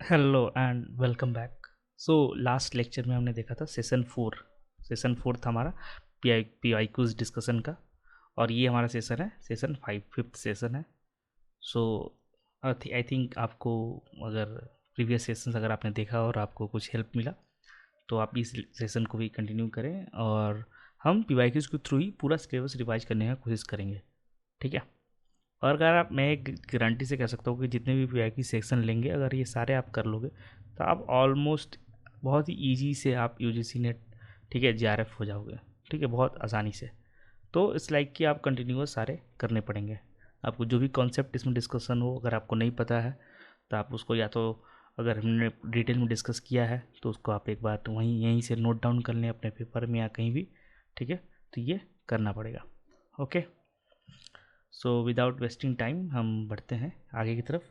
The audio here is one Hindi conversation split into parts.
Hello and welcome back. So last lecture में हमने देखा था सेशन फोर था हमारा पी आई क्यूज डिस्कशन का। और ये हमारा सेशन है सेशन फाइव, फिफ्थ सेशन है। सो आई थिंक आपको, अगर प्रीवियस सेशंस अगर आपने देखा और आपको कुछ हेल्प मिला तो आप इस सेशन को भी कंटिन्यू करें, और हम पी वाई क्यूज के थ्रू ही पूरा सिलेबस रिवाइज करने की कोशिश करेंगे। ठीक है। और अगर आप, मैं एक गारंटी से कह सकता हूँ कि जितने भी पीआई सेक्शन लेंगे, अगर ये सारे आप कर लोगे तो आप ऑलमोस्ट बहुत ही ईजी से आप यूजीसी नेट, ठीक है, जीआरएफ हो जाओगे। ठीक है, बहुत आसानी से। तो इस लाइक कि आप कंटिन्यूअस सारे करने पड़ेंगे। आपको जो भी कॉन्सेप्ट इसमें डिस्कशन हो, अगर आपको नहीं पता है तो आप उसको, या तो अगर हमने डिटेल में डिस्कस किया है तो उसको आप एक बार तो वहीं यहीं से नोट डाउन कर लें अपने पेपर में या कहीं भी। ठीक है, तो ये करना पड़ेगा। Okay. So without wasting time हम बढ़ते हैं आगे की तरफ।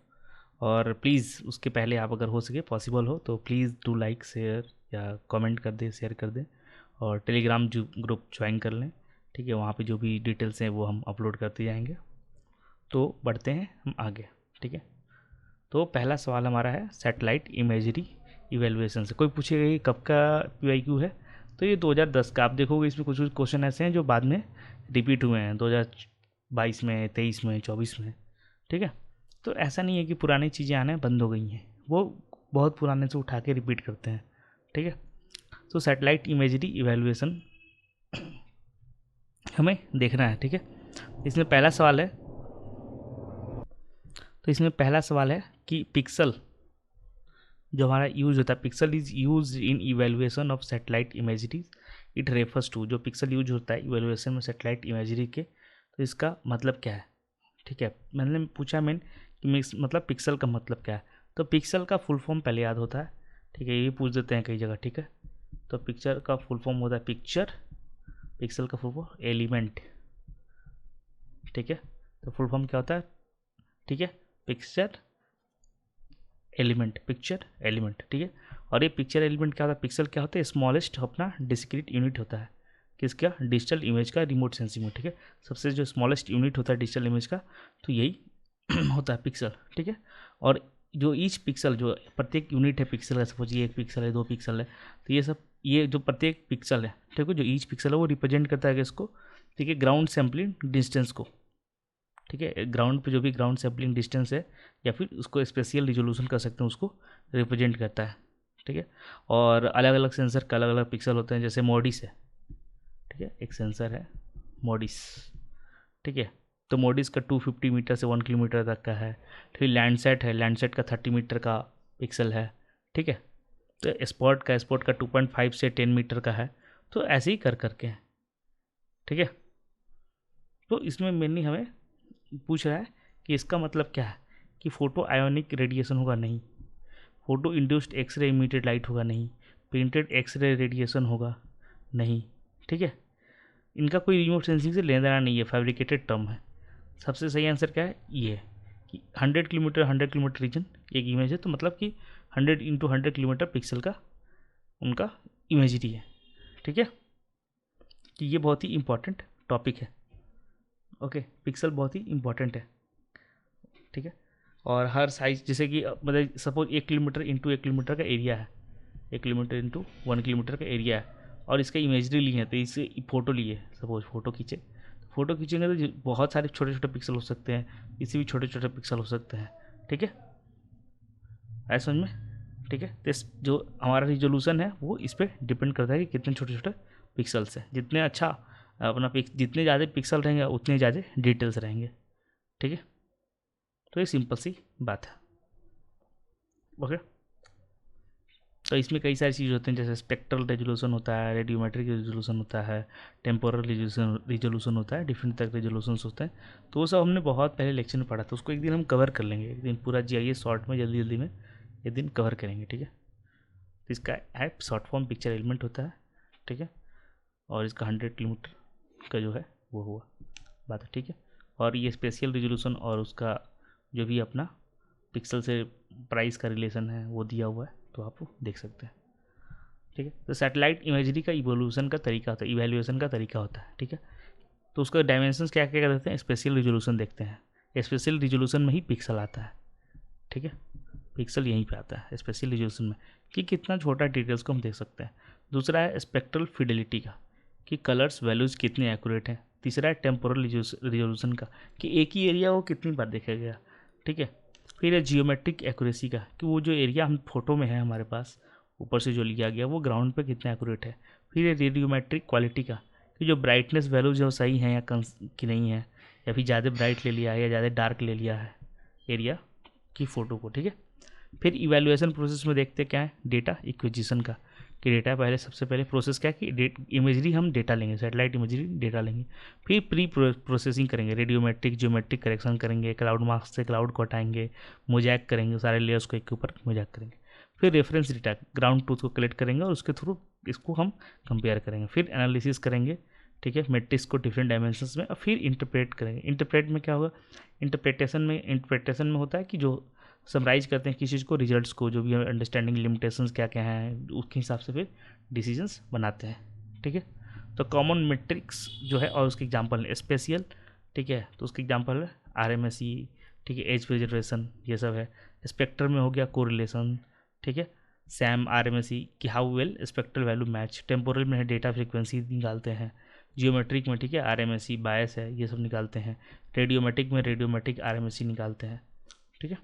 और प्लीज़ उसके पहले आप, अगर हो सके पॉसिबल हो तो प्लीज़ डू लाइक, शेयर या कमेंट कर दें, शेयर कर दें। और टेलीग्राम जो ग्रुप ज्वाइन कर लें। ठीक है, वहाँ पे जो भी डिटेल्स हैं वो हम अपलोड करते जाएंगे। तो बढ़ते हैं हम आगे। ठीक है। तो पहला सवाल हमारा है सैटेलाइट इमेजरी इवेलुएशन से। कोई पूछेगा ये कब का पीआईक्यू है, तो ये 2010 का। आप देखोगे इसमें कुछ कुछ क्वेश्चन ऐसे हैं जो बाद में रिपीट हुए हैं 2022 में, 23 में, 24 में। ठीक है। तो ऐसा नहीं है कि पुरानी चीज़ें आना बंद हो गई हैं, वो बहुत पुराने से उठा के रिपीट करते हैं। ठीक है। तो सैटेलाइट इमेजरी इवेलुएशन हमें देखना है। ठीक है। इसमें पहला सवाल है, तो इसमें पहला सवाल है कि पिक्सल जो हमारा यूज होता है, pixel is use in evaluation of satellite imagery. It refers to, जो पिक्सल यूज होता है इवेलुएशन में सैटेलाइट इमेजरी के, तो इसका मतलब क्या है। ठीक है, मैंने पूछा कि मतलब पिक्सल का मतलब क्या है। तो पिक्सल का फुल फॉर्म पहले याद होता है। ठीक है, ये पूछ देते हैं कई जगह। ठीक है, तो पिक्चर का फुल फॉर्म होता है पिक्चर, पिक्सल का फुल फॉर्म एलिमेंट। ठीक है, तो फुल फॉर्म क्या होता है। ठीक है, पिक्चर एलिमेंट, पिक्चर एलिमेंट। ठीक है। और ये पिक्चर एलिमेंट क्या होता है, पिक्सल क्या होता है, स्मॉलेस्ट अपना डिस्क्रीट यूनिट होता है किसका, डिजिटल इमेज का, रिमोट सेंसिंग में। ठीक है, सबसे जो स्मॉलेस्ट यूनिट होता है डिजिटल इमेज का, तो यही होता है पिक्सल। ठीक है। और जो ईच पिक्सल, जो प्रत्येक यूनिट है पिक्सल का, सपोज ये 1 पिक्सल है, 2 पिक्सल है, तो ये सब, ये जो प्रत्येक पिक्सल है, ठीक है, जो ईच पिक्सल है वो रिप्रेजेंट करता है किसको, ठीक है, ग्राउंड सैम्पलिंग डिस्टेंस को। ठीक है, ग्राउंड पे जो भी ग्राउंड सैम्पलिंग डिस्टेंस है, या फिर उसको स्पेशियल रिजोल्यूशन कर सकते हैं, उसको रिप्रेजेंट करता है। ठीक है। और अलग अलग सेंसर का अलग अलग पिक्सल होते हैं, जैसे मोडिस है। ठीक है, एक सेंसर है मोडिस। ठीक है, तो मोडिस का 250 मीटर से 1 किलोमीटर तक का है। फिर लैंडसेट है, लैंडसेट का 30 मीटर का पिक्सल है। ठीक है, तो स्पॉट का 2.5 से 10 मीटर का है। तो ऐसे ही कर करके है। ठीक है, तो इसमें मेनली हमें पूछ रहा है कि इसका मतलब क्या है, कि फोटो आयोनिक रेडिएशन होगा नहीं, photo induced X-ray immediate light होगा नहीं, प्रिंटेड एक्सरे रेडिएशन होगा नहीं। ठीक है, इनका कोई रिमोट सेंसिंग से लेना देना नहीं है, फैब्रिकेटेड टर्म है। सबसे सही आंसर क्या है, ये कि 100 किलोमीटर रीजन एक इमेज है, तो मतलब कि 100 × 100 किलोमीटर पिक्सल का उनका इमेजरी है। ठीक है, कि ये बहुत ही इंपॉर्टेंट टॉपिक है। ओके, पिक्सल बहुत ही इंपॉर्टेंट है। ठीक है, और हर साइज, जैसे कि मतलब सपोज 1 किलोमीटर इंटू 1 किलोमीटर का एरिया है, 1 किलोमीटर इंटू 1 किलोमीटर का एरिया है, और इसका इमेजरी ली है, तो इससे फ़ोटो लिए, सपोज फ़ोटो खींचे, फ़ोटो खींचेंगे तो बहुत सारे छोटे छोटे पिक्सल हो सकते हैं, इससे भी छोटे छोटे पिक्सल हो सकते हैं। ठीक है, आया समझ में। ठीक है, तो जो हमारा रिजोल्यूशन है वो इस पर डिपेंड करता है कि कितने छोटे छोटे पिक्सल्स हैं। जितने अच्छा अपना जितने ज़्यादा पिक्सल रहेंगे उतने ज़्यादा डिटेल्स रहेंगे। ठीक है, तो ये सिंपल सी बात है। ओके, तो इसमें कई सारी चीज़ होती हैं, जैसे स्पेक्ट्रल रेजोल्यूशन होता है, रेडियोमेट्रिक रेजोल्यूशन होता है, टेम्पोरल रिजोल्यूशन होता है, डिफरेंट तरह के रेजोल्यूशन होते हैं। तो वो सब हमने बहुत पहले लेक्चर में पढ़ा था, उसको एक दिन हम कवर कर लेंगे, एक दिन पूरा जीआईएस शॉर्ट में जल्दी जल्दी में एक दिन कवर करेंगे। ठीक है, तो इसका app short form picture element होता है। ठीक है, और इसका 100 किलोमीटर का जो है वो हुआ बात है। ठीक है, और ये स्पेशल रिजोल्यूशन और उसका जो भी अपना पिक्सल से प्राइस का रिलेशन है वो दिया हुआ है, तो आप देख सकते हैं। ठीक है, तो सैटेलाइट इमेजरी का इवोल्यूशन का तरीका होता है, इवेल्यूएशन का तरीका होता है। ठीक है, तो उसका डायमेंशंस क्या क्या देते हैं, स्पेशल रिजोल्यूशन देखते हैं, स्पेशल रिजोल्यूशन में ही पिक्सल आता है। ठीक है, पिक्सल यहीं पे आता है स्पेशल रिजोल्यूशन में, कि कितना छोटा डिटेल्स को हम देख सकते हैं। दूसरा है स्पेक्ट्रल फिडेलिटी का, कि कलर्स वैल्यूज़ कितने एक्यूरेट हैं। तीसरा है टेम्पोरल रिजोल्यूशन का, कि एक ही एरिया को कितनी बार देखा गया, ठीक है। फिर है जियोमेट्रिक एक्यूरेसी का, कि वो जो एरिया हम फोटो में है हमारे पास ऊपर से जो लिया गया वो ग्राउंड पे कितना एक्यूरेट है। फिर है रेडियोमेट्रिक क्वालिटी का, कि जो ब्राइटनेस वैल्यू जो सही है या कम कि नहीं है, या फिर ज़्यादा ब्राइट ले लिया है या ज़्यादा डार्क ले लिया है एरिया की फ़ोटो को, ठीक है। फिर इवैल्यूएशन प्रोसेस में देखते क्या है, डेटा एक्विजिशन का, कि डेटा पहले सबसे पहले प्रोसेस क्या है कि इमेजरी हम डेटा लेंगे, सैटेलाइट इमेजरी डेटा लेंगे। फिर प्री प्रोसेसिंग करेंगे, रेडियोमेट्रिक जियोमेट्रिक करेक्शन करेंगे, क्लाउड मास्क से क्लाउड को हटाएंगे, मोजैक करेंगे, सारे लेयर्स को एक के ऊपर मोजैक करेंगे। फिर रेफरेंस डेटा ग्राउंड ट्रूथ को कलेक्ट करेंगे और उसके थ्रू इसको हम कंपेयर करेंगे। फिर एनालिसिस करेंगे, ठीक है, मैट्रिक्स को डिफरेंट डायमेंशंस में, और फिर इंटरप्रेट करेंगे। इंटरप्रेट में क्या होगा, इंटरप्रेटेशन में होता है कि जो समराइज करते हैं किसी चीज़ को, रिजल्ट्स को, जो भी अंडरस्टैंडिंग लिमिटेशंस क्या क्या हैं उसके हिसाब से फिर डिसीजंस बनाते हैं, ठीक है। तो कॉमन मैट्रिक्स जो है और उसके एग्जांपल है स्पेशियल, ठीक है, तो उसके एग्जांपल है RMSE, ठीक है, एज प्रिजर्वेशन, ये सब है। स्पेक्ट्रम में हो गया कोरिलेशन, ठीक है, सैम RMSE कि how well spectral value match. Temporal में है डेटा फ्रीक्वेंसी निकालते हैं। जियोमेट्रिक में, ठीक है, RMSE बायस है, ये सब निकालते हैं। रेडियोमेट्रिक में रेडियोमेट्रिक RMSE निकालते हैं, ठीक है,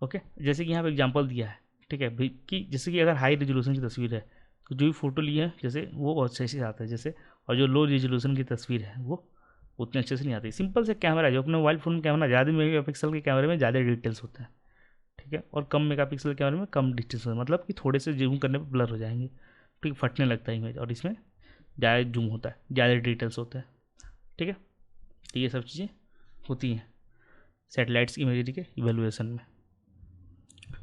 ओके। जैसे कि यहाँ पे एग्जांपल दिया है, ठीक है भाई, कि जैसे कि अगर हाई रेजोल्यूशन की तस्वीर है तो जो भी फोटो ली है जैसे वो बहुत अच्छे से आता है जैसे, और जो लो रेजोल्यूशन की तस्वीर है वो उतने अच्छे से नहीं आती। सिंपल से कैमरा है जो अपने मोबाइल फ़ोन कैमरा, ज़्यादा मेगापिक्सल के कैमरे में ज़्यादा डिटेल्स होते हैं, ठीक है, और कम मेगापिक्सल कैमरे में कम डिटेल्स होते हैं, मतलब कि थोड़े से जूम करने पर ब्लर हो जाएंगे, ठीक, फटने लगता है इमेज, और इसमें ज़्यादा जूम होता है, ज़्यादा डिटेल्स होते हैं, ठीक है। तो ये सब चीज़ें होती हैं सैटेलाइट्स की इमेजरी के इवेलुएशन में।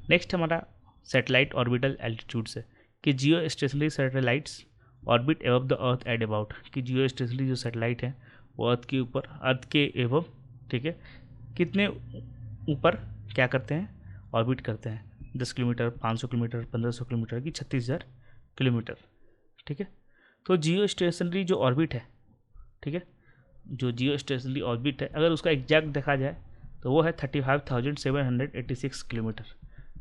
नेक्स्ट हमारा सैटेलाइट ऑर्बिटल एल्टीट्यूड्स है, कि जियो stationery satellites orbit above the earth at about, कि जियो स्टेशनरी जो सैटेलाइट है वो अर्थ के ऊपर, अर्थ के एबव, ठीक है, कितने ऊपर क्या करते हैं, ऑर्बिट करते हैं। 10 किलोमीटर, 500 किलोमीटर, 1500 किलोमीटर की 36,000 किलोमीटर, ठीक है। तो जियो स्टेशनरी जो ऑर्बिट है, ठीक है, जो जियो स्टेशनरी ऑर्बिट है अगर उसका एग्जैक्ट देखा जाए तो वो है 35,786 kilometre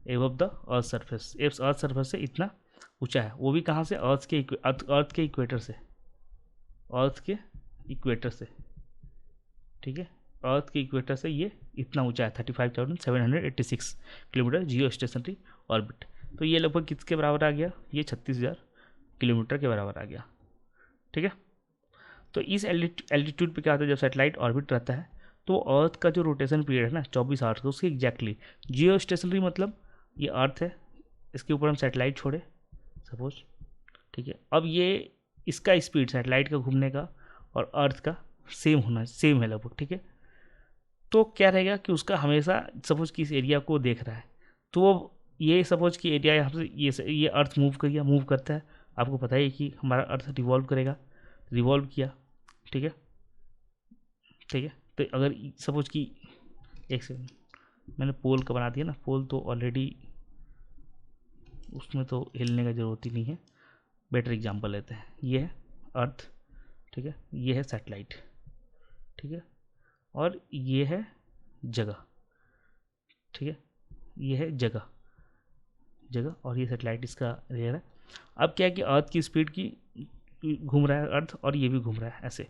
above the earth surface. Earth surface से इतना ऊंचा है, वो भी कहाँ से, अर्थ के इक्वेटर से, अर्थ के इक्वेटर से, ठीक है, अर्थ के इक्वेटर से ये इतना ऊंचा है 35,786 किलोमीटर जियो स्टेशनरी ऑर्बिट। तो ये लगभग किसके बराबर आ गया, ये 36,000 किलोमीटर के बराबर आ गया, ठीक है। तो इस एल्टीट्यूड पे क्या होता है, जब सैटेलाइट ऑर्बिट रहता है तो अर्थ का जो रोटेशन पीरियड है ना 24 आवर्स का, उसके एग्जैक्टली जियो स्टेशनरी मतलब ये अर्थ है, इसके ऊपर हम सैटेलाइट छोड़े सपोज, ठीक है। अब ये इसका स्पीड सैटेलाइट का घूमने का और अर्थ का सेम है लगभग, ठीक है। तो क्या रहेगा कि उसका हमेशा सपोज कि इस एरिया को देख रहा है तो वो ये सपोज कि एरिया यहाँ से ये अर्थ मूव करता है, आपको पता है कि हमारा अर्थ रिवॉल्व किया, ठीक है, ठीक है। तो अगर सपोज कि एक सेकंड, मैंने पोल का बना दिया ना, पोल तो ऑलरेडी उसमें तो हिलने का ज़रूरत ही नहीं है। बेटर एग्जांपल लेते हैं, ये है अर्थ, ठीक है, ये है सैटेलाइट, ठीक है, और ये है जगह, ठीक है, ये है जगह और ये सैटेलाइट इसका रेयर है। अब क्या है कि अर्थ की स्पीड की घूम रहा है अर्थ, और ये भी घूम रहा है ऐसे,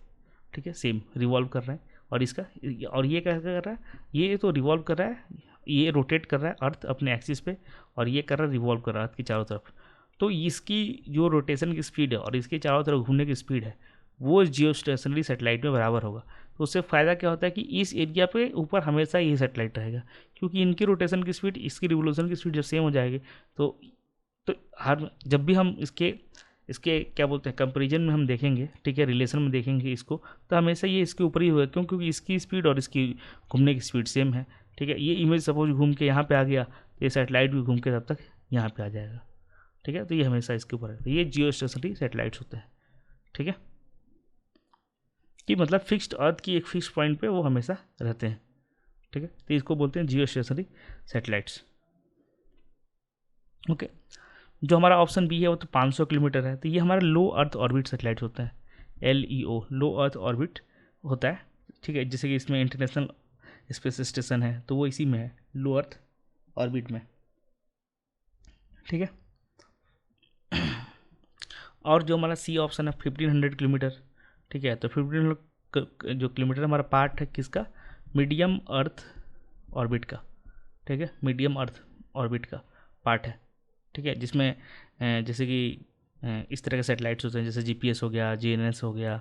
ठीक है, सेम रिवॉल्व कर रहे हैं, और इसका और ये क्या कर रहा है, ये तो रिवॉल्व कर रहा है, ये रोटेट कर रहा है अर्थ अपने एक्सिस पे, और ये कर रहा है रिवॉल्व कर रहा है अर्थ की चारों तरफ। तो इसकी जो रोटेशन की स्पीड है और इसके चारों तरफ घूमने की स्पीड है वो जियो स्टेशनरी सैटेलाइट में बराबर होगा। तो उससे फ़ायदा क्या होता है कि इस एरिया पे ऊपर हमेशा ये सैटेलाइट रहेगा, क्योंकि इनकी रोटेशन की स्पीड इसकी रिवोल्यूशन की स्पीड जब सेम हो जाएगी तो हर जब भी हम इसके क्या बोलते हैं कंपैरिजन में हम देखेंगे, ठीक है, रिलेशन में देखेंगे इसको, तो हमेशा ये इसके ऊपर ही होगा, क्योंकि इसकी स्पीड और इसकी घूमने की स्पीड सेम है, ठीक है। ये इमेज सपोज घूम के यहाँ पे आ गया तो ये सैटेलाइट भी घूम के तब तक यहाँ पे आ जाएगा, ठीक है। तो ये हमेशा इसके ऊपर है, तो ये जियो स्टेशनरी सैटेलाइट्स होते हैं, ठीक है, कि मतलब फिक्स्ड अर्थ की एक फिक्स पॉइंट पे वो हमेशा रहते हैं, ठीक है। तो इसको बोलते हैं जियो स्टेशनरी सैटेलाइट्स, ओके। जो हमारा ऑप्शन बी है वो तो 500 किलोमीटर है, तो ये हमारा लो अर्थ ऑर्बिट सैटेलाइट होता है, LEO, लो अर्थ ऑर्बिट होता है, ठीक है। जैसे कि इसमें इंटरनेशनल स्पेस स्टेशन है तो वो इसी में है, लो अर्थ ऑर्बिट में, ठीक है। और जो हमारा सी ऑप्शन है 1500 किलोमीटर, ठीक है। तो 1500 जो किलोमीटर हमारा पार्ट है किसका, मीडियम अर्थ ऑर्बिट का, ठीक है। मीडियम अर्थ ऑर्बिट का पार्ट है, ठीक है। जिसमें जैसे कि इस तरह के सैटेलाइट्स होते हैं, जैसे जीपीएस हो गया, जीएनएस हो गया,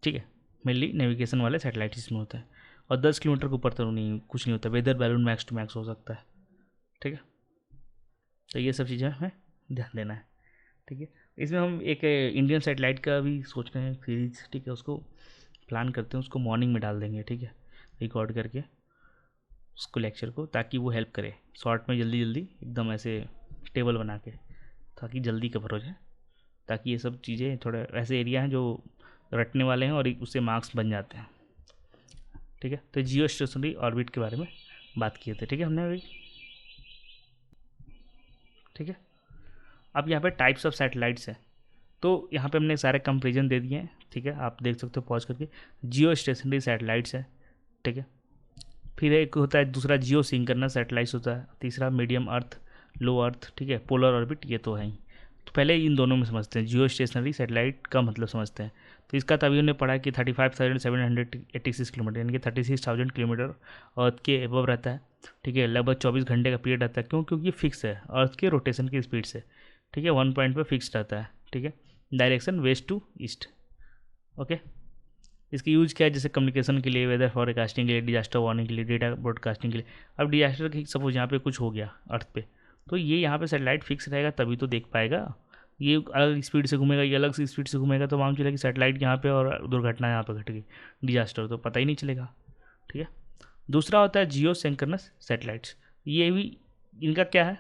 ठीक है। मेनली नेविगेशन वाले सैटेलाइट इसमें होते हैं। और 10 किलोमीटर के ऊपर तो नहीं, कुछ नहीं होता। Weather balloon max to max हो सकता है, ठीक है। तो ये सब चीज़ें हमें ध्यान देना है, ठीक है। इसमें हम एक इंडियन सैटेलाइट का भी सोच रहे हैं सीरीज, ठीक है। उसको प्लान करते हैं, उसको मॉर्निंग में डाल देंगे, ठीक है, रिकॉर्ड करके उसको लेक्चर को, ताकि वो हेल्प करे शॉर्ट में जल्दी जल्दी एकदम ऐसे टेबल बना के, ताकि जल्दी कवर हो जाए। ताकि ये सब चीज़ें थोड़े ऐसे एरिया हैं जो रटने वाले हैं और उससे मार्क्स बन जाते हैं, ठीक है। तो जियो स्टेशनरी ऑर्बिट के बारे में बात किए थे, ठीक है, हमने अभी, ठीक है। अब यहाँ पे टाइप्स ऑफ सैटेलाइट्स हैं, तो यहाँ पे हमने सारे कंपेरिजन दे दिए हैं, ठीक है। आप देख सकते हो पॉज करके। जियो स्टेशनरी सैटेलाइट्स है, ठीक है। फिर एक होता है दूसरा जियो सिंक्रोनस सैटेलाइट्स होता है, तीसरा मीडियम अर्थ, लो अर्थ, ठीक है, पोलर ऑर्बिट, ये तो है ही। तो पहले इन दोनों में समझते हैं, जियो स्टेशनरी सैटेलाइट का मतलब समझते हैं। तो इसका तभी हमने पढ़ा कि 35,786 किलोमीटर, यानी कि 36,000 किलोमीटर अर्थ के एबव रहता है, ठीक है। लगभग 24 घंटे का पीरियड रहता है। क्यों? क्योंकि फिक्स है अर्थ के रोटेशन की स्पीड से, ठीक है। 1 पॉइंट पर फिक्स रहता है, ठीक है। Direction west to east, okay. इसकी यूज़ क्या है? जैसे कम्युनिकेशन के लिए, वेदर फॉरकास्टिंग के लिए, डिजास्टर वार्निंग के लिए, डेटा ब्रॉडकास्टिंग के लिए। अब डिजास्टर की सपोज यहाँ पे कुछ हो गया अर्थ पे, तो ये यहाँ पे सैटेलाइट फिक्स रहेगा तभी तो देख पाएगा। ये अलग स्पीड से घूमेगा, ये अलग स्पीड से घूमेगा, तो मालूम चलेगा कि सैटेलाइट यहाँ पे और दुर्घटना यहाँ पे घट गई, डिजास्टर, तो पता ही नहीं चलेगा, ठीक है। दूसरा होता है जियो सिंक्रोनस सैटेलाइट्स। ये भी, इनका क्या है,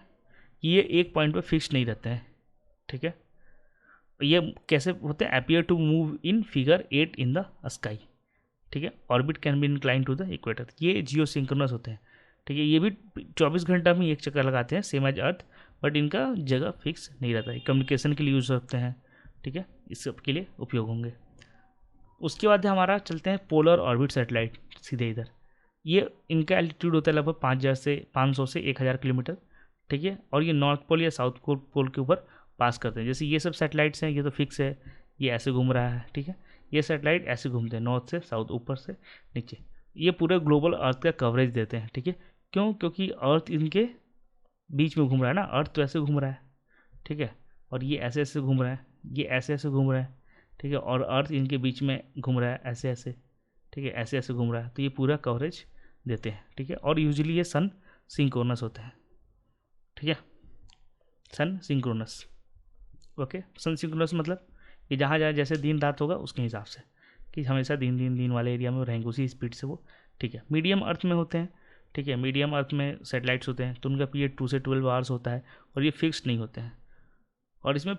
ये एक पॉइंट पर फिक्स नहीं रहते हैं, ठीक है। ये कैसे होते हैं? Appear to move in figure 8 in the sky, ठीक है। Orbit can be incline to the equator. ये जियो सिंक्रोनस होते हैं, ठीक है। ये भी 24 घंटा में एक चक्कर लगाते हैं, सेम एज अर्थ, बट इनका जगह फिक्स नहीं रहता है। कम्युनिकेशन के लिए यूज़ होते हैं, ठीक है, इस सब के लिए उपयोग होंगे। उसके बाद हमारा चलते हैं पोलर ऑर्बिट सैटेलाइट, सीधे इधर। ये इनका एल्टीट्यूड होता है लगभग 500 से 1000 किलोमीटर, ठीक है। और ये नॉर्थ पोल या साउथ पोल के ऊपर पास करते हैं। जैसे ये सब सैटेलाइट्स हैं, ये तो फिक्स है, ये ऐसे घूम रहा है, ठीक है। ये सैटेलाइट ऐसे घूमते हैं, नॉर्थ से साउथ, ऊपर से नीचे। ये पूरे ग्लोबल अर्थ का कवरेज देते हैं, ठीक है। क्यों? क्योंकि अर्थ इनके बीच में घूम रहा है ना, अर्थ तो ऐसे घूम रहा है, ठीक है। और ये ऐसे ऐसे घूम रहा है, ये ऐसे ऐसे घूम रहा है, ठीक है। और अर्थ इनके बीच में घूम रहा है ऐसे ऐसे, ठीक है, ऐसे ऐसे घूम रहा है। तो ये पूरा कवरेज देते हैं, ठीक है। और यूजुअली ये सन सिंक्रोनस होते हैं, ठीक है, सन सिंक्रोनस, ओके। सन सिंक्रोनस मतलब कि जहाँ जहाँ जैसे दिन रात होगा उसके हिसाब से, कि हमेशा दिन वाले एरिया में रहेंगे उसी स्पीड से वो, ठीक है। मीडियम अर्थ में होते हैं, ठीक है। मीडियम अर्थ में सैटेलाइट्स होते हैं, तो उनका पीरियड 2 से 12 आवर्स होता है, और ये फिक्स नहीं होते हैं। और इसमें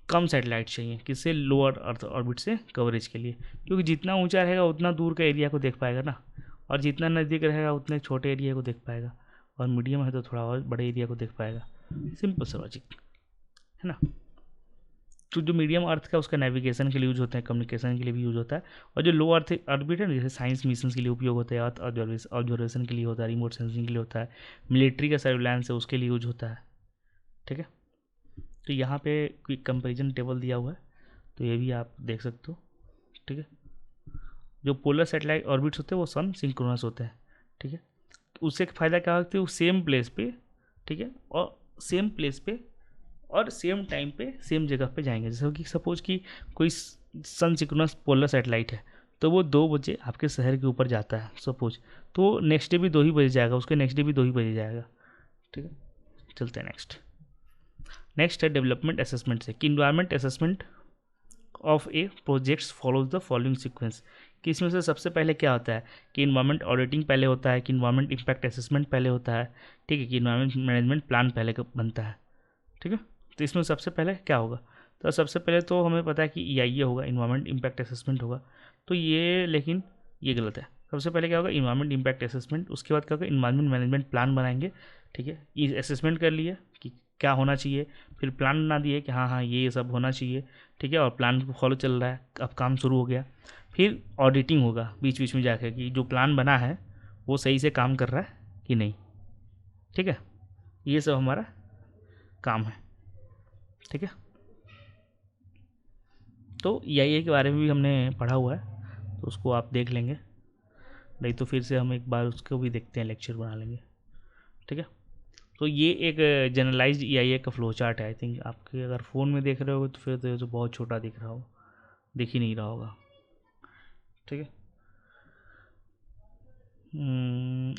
कम सैटेलाइट चाहिए, किससे? लोअर अर्थ ऑर्बिट से कवरेज के लिए, क्योंकि जितना ऊंचा रहेगा उतना दूर का एरिया को देख पाएगा ना, और जितना नज़दीक रहेगा उतने छोटे एरिया को देख पाएगा, और मीडियम है तो थोड़ा और बड़े एरिया को देख पाएगा। सिंपल सा लॉजिक है ना। तो जो मीडियम अर्थ का उसका नेविगेशन के लिए यूज होता है, कम्युनिकेशन के लिए भी यूज होता है। और जो लो अर्थ ऑर्बिट है ना, जैसे साइंस मिशन के लिए उपयोग होता है, अर्थ ऑब्जर्वेशन के लिए होता है, रिमोट सेंसिंग के लिए होता है, मिलिट्री का सर्विलांस है उसके लिए यूज होता है, ठीक है। तो यहाँ पे कोई कंपेरिजन टेबल दिया हुआ है, तो ये भी आप देख सकते हो, ठीक है। जो पोलर सैटेलाइट ऑर्बिट्स होते हैं वो सन सिंक्रोनस होते हैं, ठीक है। उससे फ़ायदा क्या होता है? वो सेम प्लेस पे, ठीक है, और सेम प्लेस पे और सेम टाइम पे सेम जगह पे जाएंगे। जैसे कि सपोज कि कोई सन सिंक्रोनस पोलर सैटेलाइट है, तो वो 2 बजे आपके शहर के ऊपर जाता है सपोज, तो नेक्स्ट डे भी 2 ही बजे जाएगा, उसके नेक्स्ट डे भी 2 ही बजे जाएगा, ठीक है। चलते हैं नेक्स्ट है डेवलपमेंट असेसमेंट से, कि environment assessment of A projects follows the following sequence. कि इसमें से सबसे पहले क्या होता है कि इन्वायरमेंट ऑडिटिंग पहले होता है, कि इन्वायरमेंट इम्पैक्ट असेसमेंट पहले होता है, ठीक है, कि इन्वायरमेंट मैनेजमेंट प्लान पहले बनता है, ठीक है। तो इसमें सबसे पहले क्या होगा? तो सबसे पहले तो हमें पता है कि EIA होगा, इन्वायरमेंट इम्पैक्ट असेसमेंट होगा, तो ये, लेकिन ये गलत है। सबसे पहले क्या होगा? इन्वायरमेंट इम्पैक्ट असेसमेंट, उसके बाद क्या होगा? इन्वायरमेंट मैनेजमेंट प्लान बनाएंगे, ठीक है। ये असेसमेंट कर लिए कि क्या होना चाहिए, फिर प्लान बना दिए कि हाँ ये सब होना चाहिए, ठीक है, और प्लान फॉलो चल रहा है, अब काम शुरू हो गया। फिर ऑडिटिंग होगा बीच बीच में जाकर कि जो प्लान बना है वो सही से काम कर रहा है कि नहीं, ठीक है। ये सब हमारा काम है, ठीक है। तो EIA के बारे में भी हमने पढ़ा हुआ है, तो उसको आप देख लेंगे, नहीं तो फिर से हम एक बार उसको भी देखते हैं, लेक्चर बना लेंगे, ठीक है। तो ये एक जनरलाइज्ड EIA का फ्लो चार्ट है। आई थिंक आपके अगर फ़ोन में देख रहे हो तो फिर तो ये तो बहुत छोटा दिख रहा हो, दिख ही नहीं रहा होगा, ठीक है।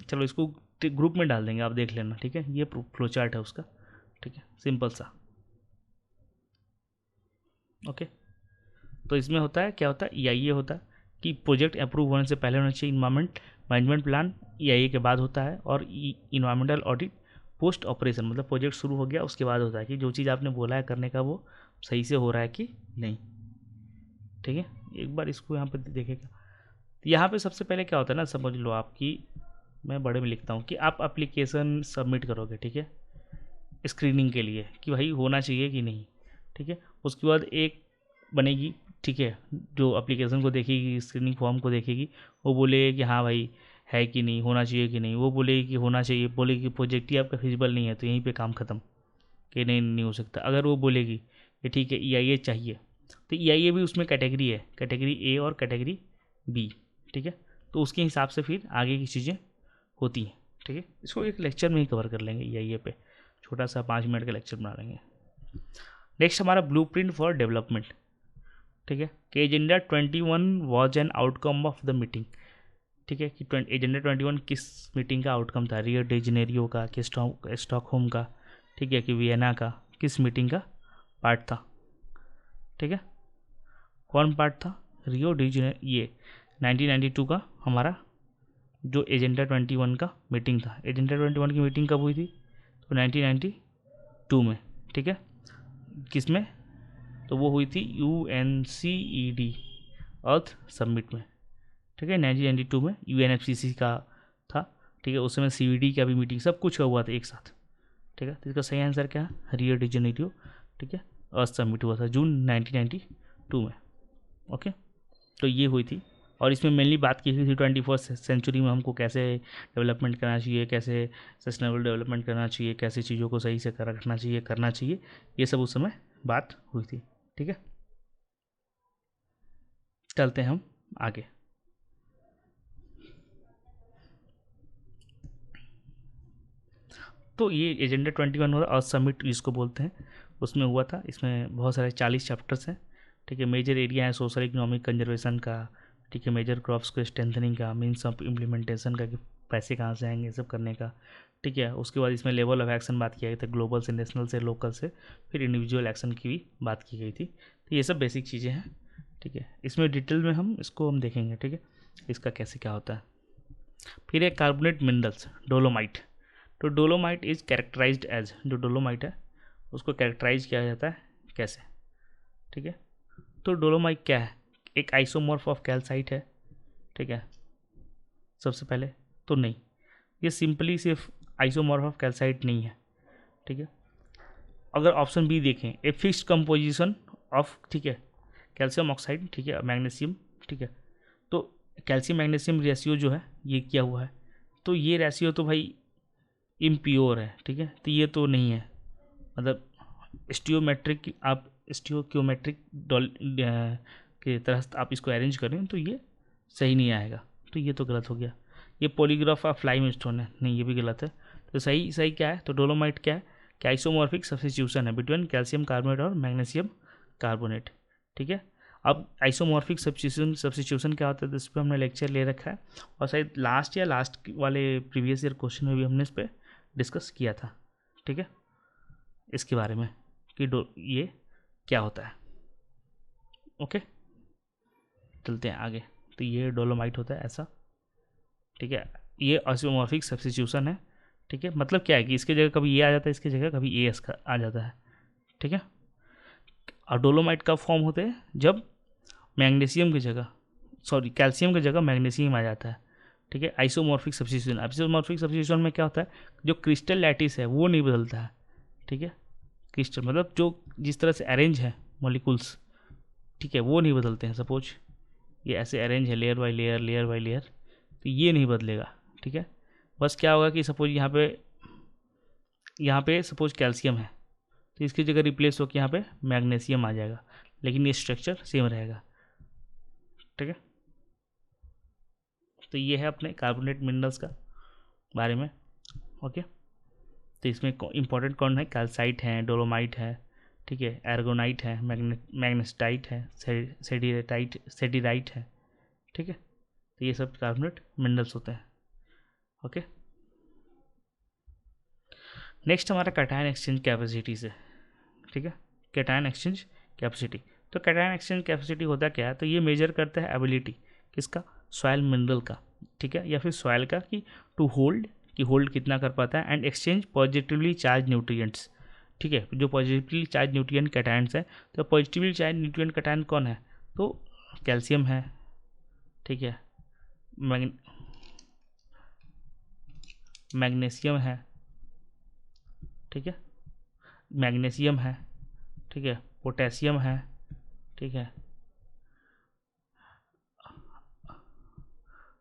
चलो इसको ग्रुप में डाल देंगे, आप देख लेना, ठीक है। ये फ्लो चार्ट है उसका, ठीक है, सिंपल सा, ओके। तो इसमें होता है क्या, होता है EIA होता है कि प्रोजेक्ट अप्रूव होने से पहले होना चाहिए इन्वायरमेंट मैनेजमेंट प्लान, EIA के बाद होता है, और इन्वायरमेंटल ऑडिट पोस्ट ऑपरेशन, मतलब प्रोजेक्ट शुरू हो गया उसके बाद होता है कि जो चीज़ आपने बोला है करने का वो सही से हो रहा है कि नहीं, ठीक है। एक बार इसको यहाँ पे देखेगा, तो यहाँ पे सबसे पहले क्या होता है ना, समझ लो आपकी, मैं बड़े में लिखता हूँ कि आप एप्लीकेशन सबमिट करोगे, ठीक है, स्क्रीनिंग के लिए कि भाई होना चाहिए कि नहीं, ठीक है। उसके बाद एक बनेगी, ठीक है, जो एप्लीकेशन को देखेगी, स्क्रीनिंग फॉर्म को देखेगी, वो बोलेगी कि हाँ भाई है कि नहीं, होना चाहिए कि नहीं, वो बोलेगी कि होना चाहिए, बोलेगी कि प्रोजेक्ट ही आपका फिजिबल नहीं है तो यहीं पे काम ख़त्म, कि नहीं नहीं हो सकता। अगर वो बोलेगी कि ठीक है EIA चाहिए, तो EIA भी उसमें कैटेगरी है, कैटेगरी A और कैटेगरी B, ठीक है। तो उसके हिसाब से फिर आगे की चीज़ें होती हैं, ठीक है। इसको एक लेक्चर में ही कवर कर लेंगे, EIA पे छोटा सा 5 मिनट का लेक्चर बना लेंगे। नेक्स्ट हमारा ब्लूप्रिंट फॉर डेवलपमेंट, ठीक है, कि agenda 21 was an outcome of the meeting, ठीक है, कि एजेंडा 21 किस मीटिंग का आउटकम था, रियो डी जेनेरियो का, कि स्टॉकहोम का, ठीक है, कि वियना का, किस मीटिंग का पार्ट था, ठीक है। कौन पार्ट था, रियो डी जेनेरियो, ये 1992 का हमारा जो एजेंडा 21 का मीटिंग था। एजेंडा 21 की मीटिंग कब हुई थी, तो 1992 में, ठीक है। किस में, तो वो हुई थी UNCED अर्थ समिट में, ठीक है, 1992 में UNFCCC का था, ठीक है। उस समय CVD का भी मीटिंग, सब कुछ हुआ था एक साथ, ठीक है। तो इसका सही आंसर क्या है, रियो डी जेनेरियो, ठीक है, अर्थ समिट हुआ था जून 1992 में, ओके। तो ये हुई थी, और इसमें मेनली बात की गई थी 21st सेंचुरी में हमको कैसे डेवलपमेंट करना चाहिए, कैसे सस्टेनेबल डेवलपमेंट करना चाहिए, कैसे चीज़ों को सही से रखना चाहिए, करना चाहिए, ये सब उस समय बात हुई थी, ठीक है। चलते हैं हम आगे। तो ये एजेंडा 21 हुआ, अर्थ समिट जिसको बोलते हैं, उसमें हुआ था। इसमें बहुत सारे 40 चैप्टर्स हैं, ठीक है। मेजर एरिया है सोशल इकोनॉमिक कंजर्वेशन का, ठीक है, मेजर क्रॉप्स को स्ट्रेंथनिंग का, मीन्स ऑफ इम्प्लीमेंटेशन का, कि पैसे कहाँ से आएंगे, ये सब करने का, ठीक है। उसके बाद इसमें लेवल ऑफ एक्शन बात किया गया था, ग्लोबल से, नेशनल से, लोकल से, फिर इंडिविजुअल एक्शन की भी बात की गई थी। तो ये सब बेसिक चीज़ें हैं, ठीक है। इसमें डिटेल में हम इसको हम देखेंगे, ठीक है, इसका कैसे क्या होता है। फिर एक कार्बोनेट मिनरल्स, डोलोमाइट। तो डोलोमाइट इज़ कैरेक्टराइज्ड एज, जो डोलोमाइट है उसको कैरेक्टराइज किया जाता है कैसे, ठीक है। तो डोलोमाइट क्या है, एक आइसोमॉर्फ ऑफ कैल्साइट है, ठीक है, सबसे पहले तो नहीं, ये सिंपली सिर्फ आइसोमॉर्फ ऑफ कैल्साइट नहीं है, ठीक है। अगर ऑप्शन बी देखें, ए फिक्स्ड कंपोजिशन ऑफ, ठीक है, कैल्शियम ऑक्साइड, ठीक है, मैग्नीशियम, ठीक है। तो कैल्शियम मैग्नीशियम रेशियो जो है ये क्या हुआ है, तो ये रेशियो तो भाई इम्प्योर है, ठीक है। तो ये तो नहीं है, मतलब स्टियोमेट्रिक, आप स्टियोक्योमेट्रिक के तरह आप इसको अरेंज करें तो ये सही नहीं आएगा, तो ये तो गलत हो गया। ये पॉलीग्राफ ऑफ लाइम स्टोन है, नहीं ये भी गलत है। तो सही सही क्या है, तो डोलोमाइट क्या है, कि आइसोमॉर्फिक सब्स्टिट्यूशन है बिटवीन कैल्शियम कार्बोनेट और मैग्नीशियम कार्बोनेट, ठीक है। अब आइसोमॉर्फिक सब्स्टिट्यूशन क्या होता है, तो इस पर हमने लेक्चर ले रखा है, और शायद लास्ट वाले प्रीवियस ईयर क्वेश्चन में भी हमने इस पर डिस्कस किया था, ठीक है, इसके बारे में कि ये क्या होता है, ओके। चलते हैं आगे। तो ये डोलोमाइट होता है ऐसा, ठीक है, ये आइसोमॉर्फिक सब्स्टिट्यूशन है, ठीक है। मतलब क्या है कि इसके जगह कभी ये आ जाता है, इसके जगह कभी AS का आ जाता है, ठीक है। और डोलोमाइट कब फॉर्म होते हैं, जब मैग्नीशियम की जगह, सॉरी कैल्शियम की जगह मैग्नीशियम आ जाता है, ठीक है। आइसोमॉर्फिक सब्स्टिट्यूशन, आइसोमॉर्फिक सब्स्टिट्यूशन में क्या होता है, जो क्रिस्टल लैटिस है वो नहीं बदलता है, ठीक है। क्रिस्टल मतलब जो जिस तरह से अरेंज है मॉलिक्यूल्स, ठीक है, वो नहीं बदलते हैं। सपोज ये ऐसे अरेंज है layer by layer, layer by layer, तो ये नहीं बदलेगा, ठीक है। बस क्या होगा कि सपोज यहाँ पे यहाँ पे सपोज कैल्शियम है तो इसकी जगह रिप्लेस होकर यहाँ पे मैग्नीशियम आ जाएगा, लेकिन ये स्ट्रक्चर सेम रहेगा। ठीक है, तो ये है अपने कार्बोनेट मिनरल्स का बारे में। ओके, तो इसमें इंपॉर्टेंट कौन है, कैल्साइट है, डोलोमाइट है, ठीक है, एर्गोनाइट है, मैग्नेटाइट है, सेडिराइट है। ठीक है, तो ये सब कार्बोनेट मिनरल्स होते हैं। ओके, नेक्स्ट हमारा कैटायन एक्सचेंज कैपेसिटी से। ठीक है, कैटायन एक्सचेंज कैपेसिटी। तो कैटायन एक्सचेंज कैपेसिटी होता क्या है, तो ये मेजर करता है एबिलिटी किसका, सॉइल मिनरल का, ठीक है, या फिर सॉइल का, कि टू होल्ड, कि होल्ड कितना कर पाता है, and exchange positively charge nutrients. ठीक है, जो पॉजिटिवली चार्ज न्यूट्रिएंट कैटायन्स है, तो पॉजिटिवली चार्ज न्यूट्रिएंट कैटायन कौन है, तो कैल्शियम है, ठीक है, मैग्नीशियम है, ठीक है, मैग्नीशियम है, ठीक है, पोटेशियम है, ठीक है,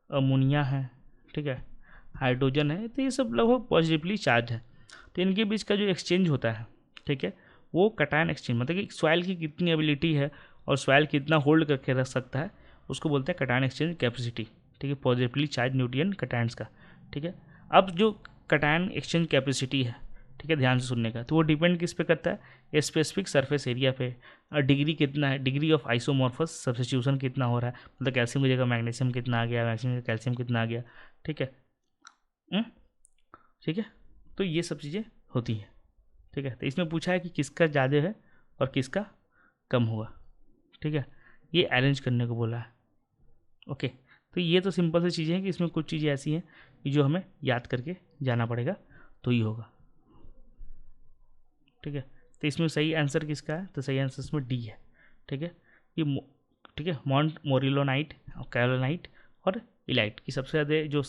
अमोनिया है, ठीक है, हाइड्रोजन है। तो ये सब लगभग पॉजिटिवली चार्ज है। तो इनके बीच का जो एक्सचेंज होता है, ठीक है, वो कैटायन एक्सचेंज, मतलब कि सॉइल की कितनी एबिलिटी है और सॉइल कितना होल्ड करके रख सकता है, उसको बोलते हैं कैटायन एक्सचेंज कैपेसिटी। ठीक है, पॉजिटिवली चार्ज न्यूट्रिएंट कैटायन्स का। ठीक है, अब जो कैटायन एक्सचेंज कैपेसिटी है, ठीक है, ध्यान से सुनने का, तो वो डिपेंड किस पे करता है, स्पेसिफिक सरफेस एरिया पे, डिग्री कितना है, डिग्री ऑफ आइसोमॉर्फस सब्स्टिट्यूशन कितना हो रहा है, मतलब कैल्शियम की जगह मैग्नीशियम कितना आ गया, मैग्नीशियम की जगह कैल्शियम कितना आ गया। ठीक है, ठीक है, तो ये सब चीज़ें होती हैं। ठीक है, तो इसमें पूछा है कि किसका ज़्यादा है और किसका कम होगा। ठीक है, ये अरेंज करने को बोला है। ओके, तो ये तो सिंपल सी चीज़ें हैं कि इसमें कुछ चीज़ें ऐसी हैं कि जो हमें याद करके जाना पड़ेगा, तो ये होगा। ठीक है, तो इसमें सही आंसर किसका है, तो सही आंसर इसमें डी है। ठीक है, ये ठीक है, मॉन्ट मोरिलोनाइट और कैलोनाइट और इलाइट की सबसे ज़्यादा जो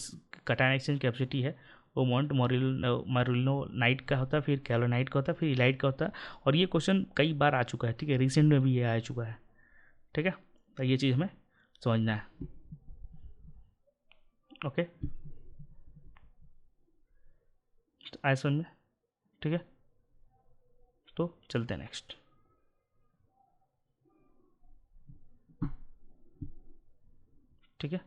कैटायन एक्सचेंज कैपेसिटी है वो मॉन्ट मोरिलोनाइट का होता है, फिर कैलोनाइट का होता है, फिर इलाइट का होता है। और ये क्वेश्चन कई बार आ चुका है। ठीक है, रिसेंट में भी ये आ चुका है। ठीक है, तो ये चीज़ हमें समझना है। ओके, तो आए समझ में। ठीक है, तो चलते हैं नेक्स्ट। ठीक है,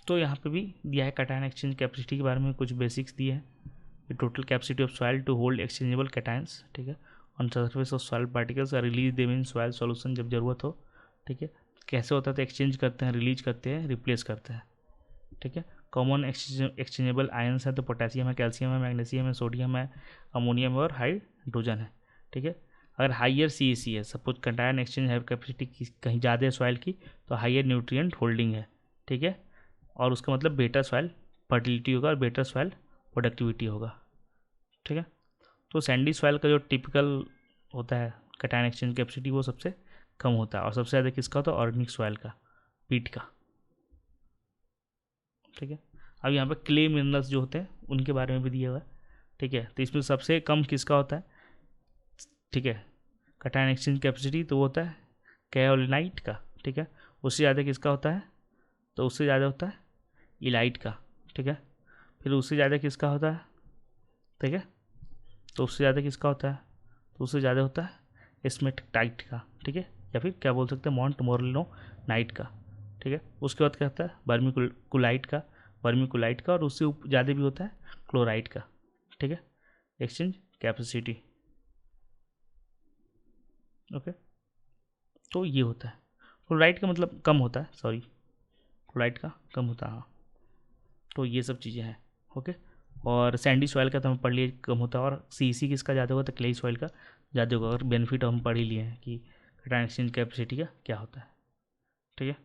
तो यहाँ पे भी दिया है कैटायन एक्सचेंज कैपेसिटी के बारे में कुछ बेसिक्स दिए हैं। Total capacity of soil to hold exchangeable cations, ठीक है, on surface of soil particles are release them in soil solution जब जरूरत हो। ठीक है, कैसे होता है, तो एक्सचेंज करते हैं, रिलीज करते हैं, रिप्लेस करते हैं। ठीक है, कॉमन एक्सचेंजेबल आयंस है, तो पोटेशियम है, कैल्शियम है, मैग्नीशियम है, सोडियम है, अमोनियम है और हाइड्रोजन है। ठीक है, अगर हाइयर CEC है, सपोज कैटायन एक्सचेंज है कैपेसिटी कहीं ज़्यादा है सॉइल की, तो हाइयर न्यूट्रिएंट होल्डिंग है। ठीक है, और उसका मतलब बेटर सॉइल फर्टिलिटी होगा और बेटर सॉइल प्रोडक्टिविटी होगा। ठीक है, तो सैंडी सॉइल का जो टिपिकल होता है कैटायन एक्सचेंज कैपेसिटी वो सबसे कम होता है, और सबसे ज़्यादा किसका होता है, ऑर्गेनिक सॉइल का, पीट का। ठीक है, अब यहाँ पे क्ले मिनरल्स जो होते हैं उनके बारे में भी दिया हुआ है। ठीक है, तो इसमें सबसे कम किसका होता है, ठीक है, कैटायन एक्सचेंज कैपेसिटी, तो वो होता है कैओलिनाइट का। ठीक है, उससे ज़्यादा किसका होता है, तो उससे ज़्यादा होता है इलाइट का। ठीक है, फिर उससे ज़्यादा किसका होता है, ठीक है, तो उससे ज़्यादा किसका होता है, तो उससे ज़्यादा होता है स्मेटाइट का। ठीक है, या फिर क्या बोल सकते हैं, मॉन्ट मोरिलोनाइट का। ठीक है, उसके बाद क्या होता है वर्मिकुलाइट का, और उससे ज़्यादा भी होता है क्लोराइड का। ठीक है, एक्सचेंज कैपेसिटी। ओके, तो ये होता है क्लोराइड का मतलब कम होता है, सॉरी क्लोराइड का कम होता है। हाँ, तो ये सब चीज़ें हैं। ओके, और सैंडी सॉइल का तो हम पढ़ लिए कम होता है, और CEC किसका ज़्यादा होगा, तो क्ले सॉइल का ज़्यादा होगा। और बेनिफिट हम पढ़ ही लिए हैं कि कैटायन एक्सचेंज कैपेसिटी का क्या होता है। ठीक है,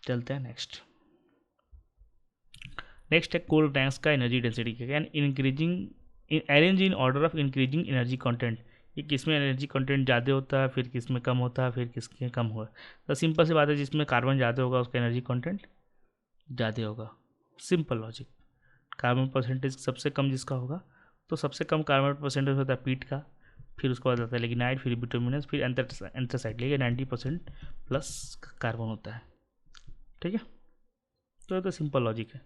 चलते हैं नेक्स्ट है कोल टैंक्स का एनर्जी डेंसिटी क्या है, increasing arrange in order of increasing energy content. ये किस में एनर्जी कंटेंट ज़्यादा होता है, फिर किस में कम होता है, फिर किसके कम होगा। तो सिंपल सी बात है, जिसमें कार्बन ज़्यादा होगा उसका एनर्जी कंटेंट ज़्यादा होगा, सिंपल लॉजिक। कार्बन परसेंटेज सबसे कम जिसका होगा, तो सबसे कम कार्बन परसेंटेज होता है पीट का, फिर उसके बाद आता है लिग्नाइट, फिर बिटुमिनस, फिर एंथ्रासाइट, लेकिन 90% प्लस कार्बन होता है। ठीक है, तो ये तो सिंपल लॉजिक है,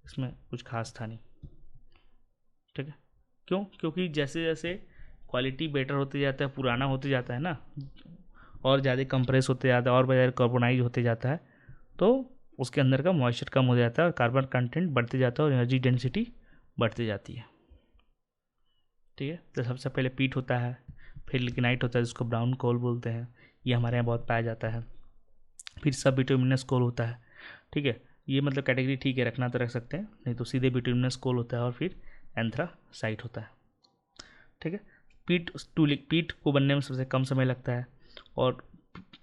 इसमें कुछ खास था नहीं। ठीक है, क्यों? क्योंकि जैसे जैसे क्वालिटी बेटर होते जाता है, पुराना होते जाता है ना, और ज़्यादा कंप्रेस होते जाता है और ज़्यादा कार्बोनाइज होते जाता है, तो उसके अंदर का मॉइस्चर कम हो जाता है और कार्बन कंटेंट बढ़ते जाता है और एनर्जी डेंसिटी बढ़ती जाती है। ठीक है, तो सबसे पहले पीट होता है, फिर लिग्नाइट होता है जिसको ब्राउन कोल बोलते हैं, ये हमारे यहाँ बहुत पाया जाता है, फिर सब बिटुमिनस कोल होता है। ठीक है, ये मतलब कैटेगरी ठीक है, रखना तो रख सकते हैं, नहीं तो सीधे बिटुमिनस कोल होता है और फिर एंथ्रासाइट होता है। ठीक है, पीट को बनने में सबसे कम समय लगता है, और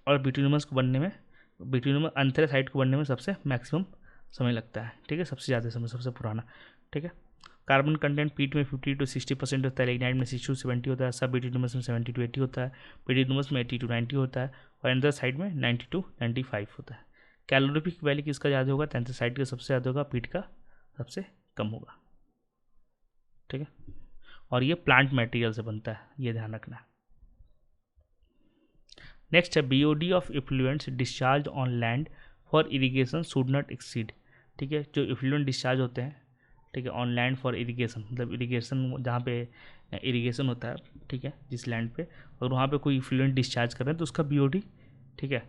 बिटुमिनस को बनने में, बिटुमिनस एंथ्रासाइट को बनने में सबसे मैक्सिमम समय लगता है। ठीक है, सबसे ज़्यादा समय, सबसे पुराना। ठीक है, कार्बन कंटेंट पीट में 50 to 60% होता है, लिग्नाइट में 60 to 70 होता है, सब बिटुमिनस में 70 to 80 होता है, बिटुमिनस में 80 to 90 होता है, और एंथ्रासाइट में 90 to 95 होता है। कैलोरीफिक वैल्यू किसका ज़्यादा होगा? एंथ्रासाइट का सबसे ज़्यादा होगा, पीट का सबसे कम होगा। ठीक है, और ये प्लांट मटेरियल से बनता है, ये ध्यान रखना। नेक्स्ट है BOD of effluents discharge on land for irrigation should not exceed. ठीक है, जो इफ्लुएंट डिस्चार्ज होते हैं, ठीक है, ऑन लैंड फॉर इरिगेशन, मतलब इरिगेशन जहाँ पे इरिगेशन होता है, ठीक है, जिस लैंड पे, और वहाँ पे कोई इफ्लुएंट डिस्चार्ज कर रहे हैं तो उसका बीओडी, ठीक है,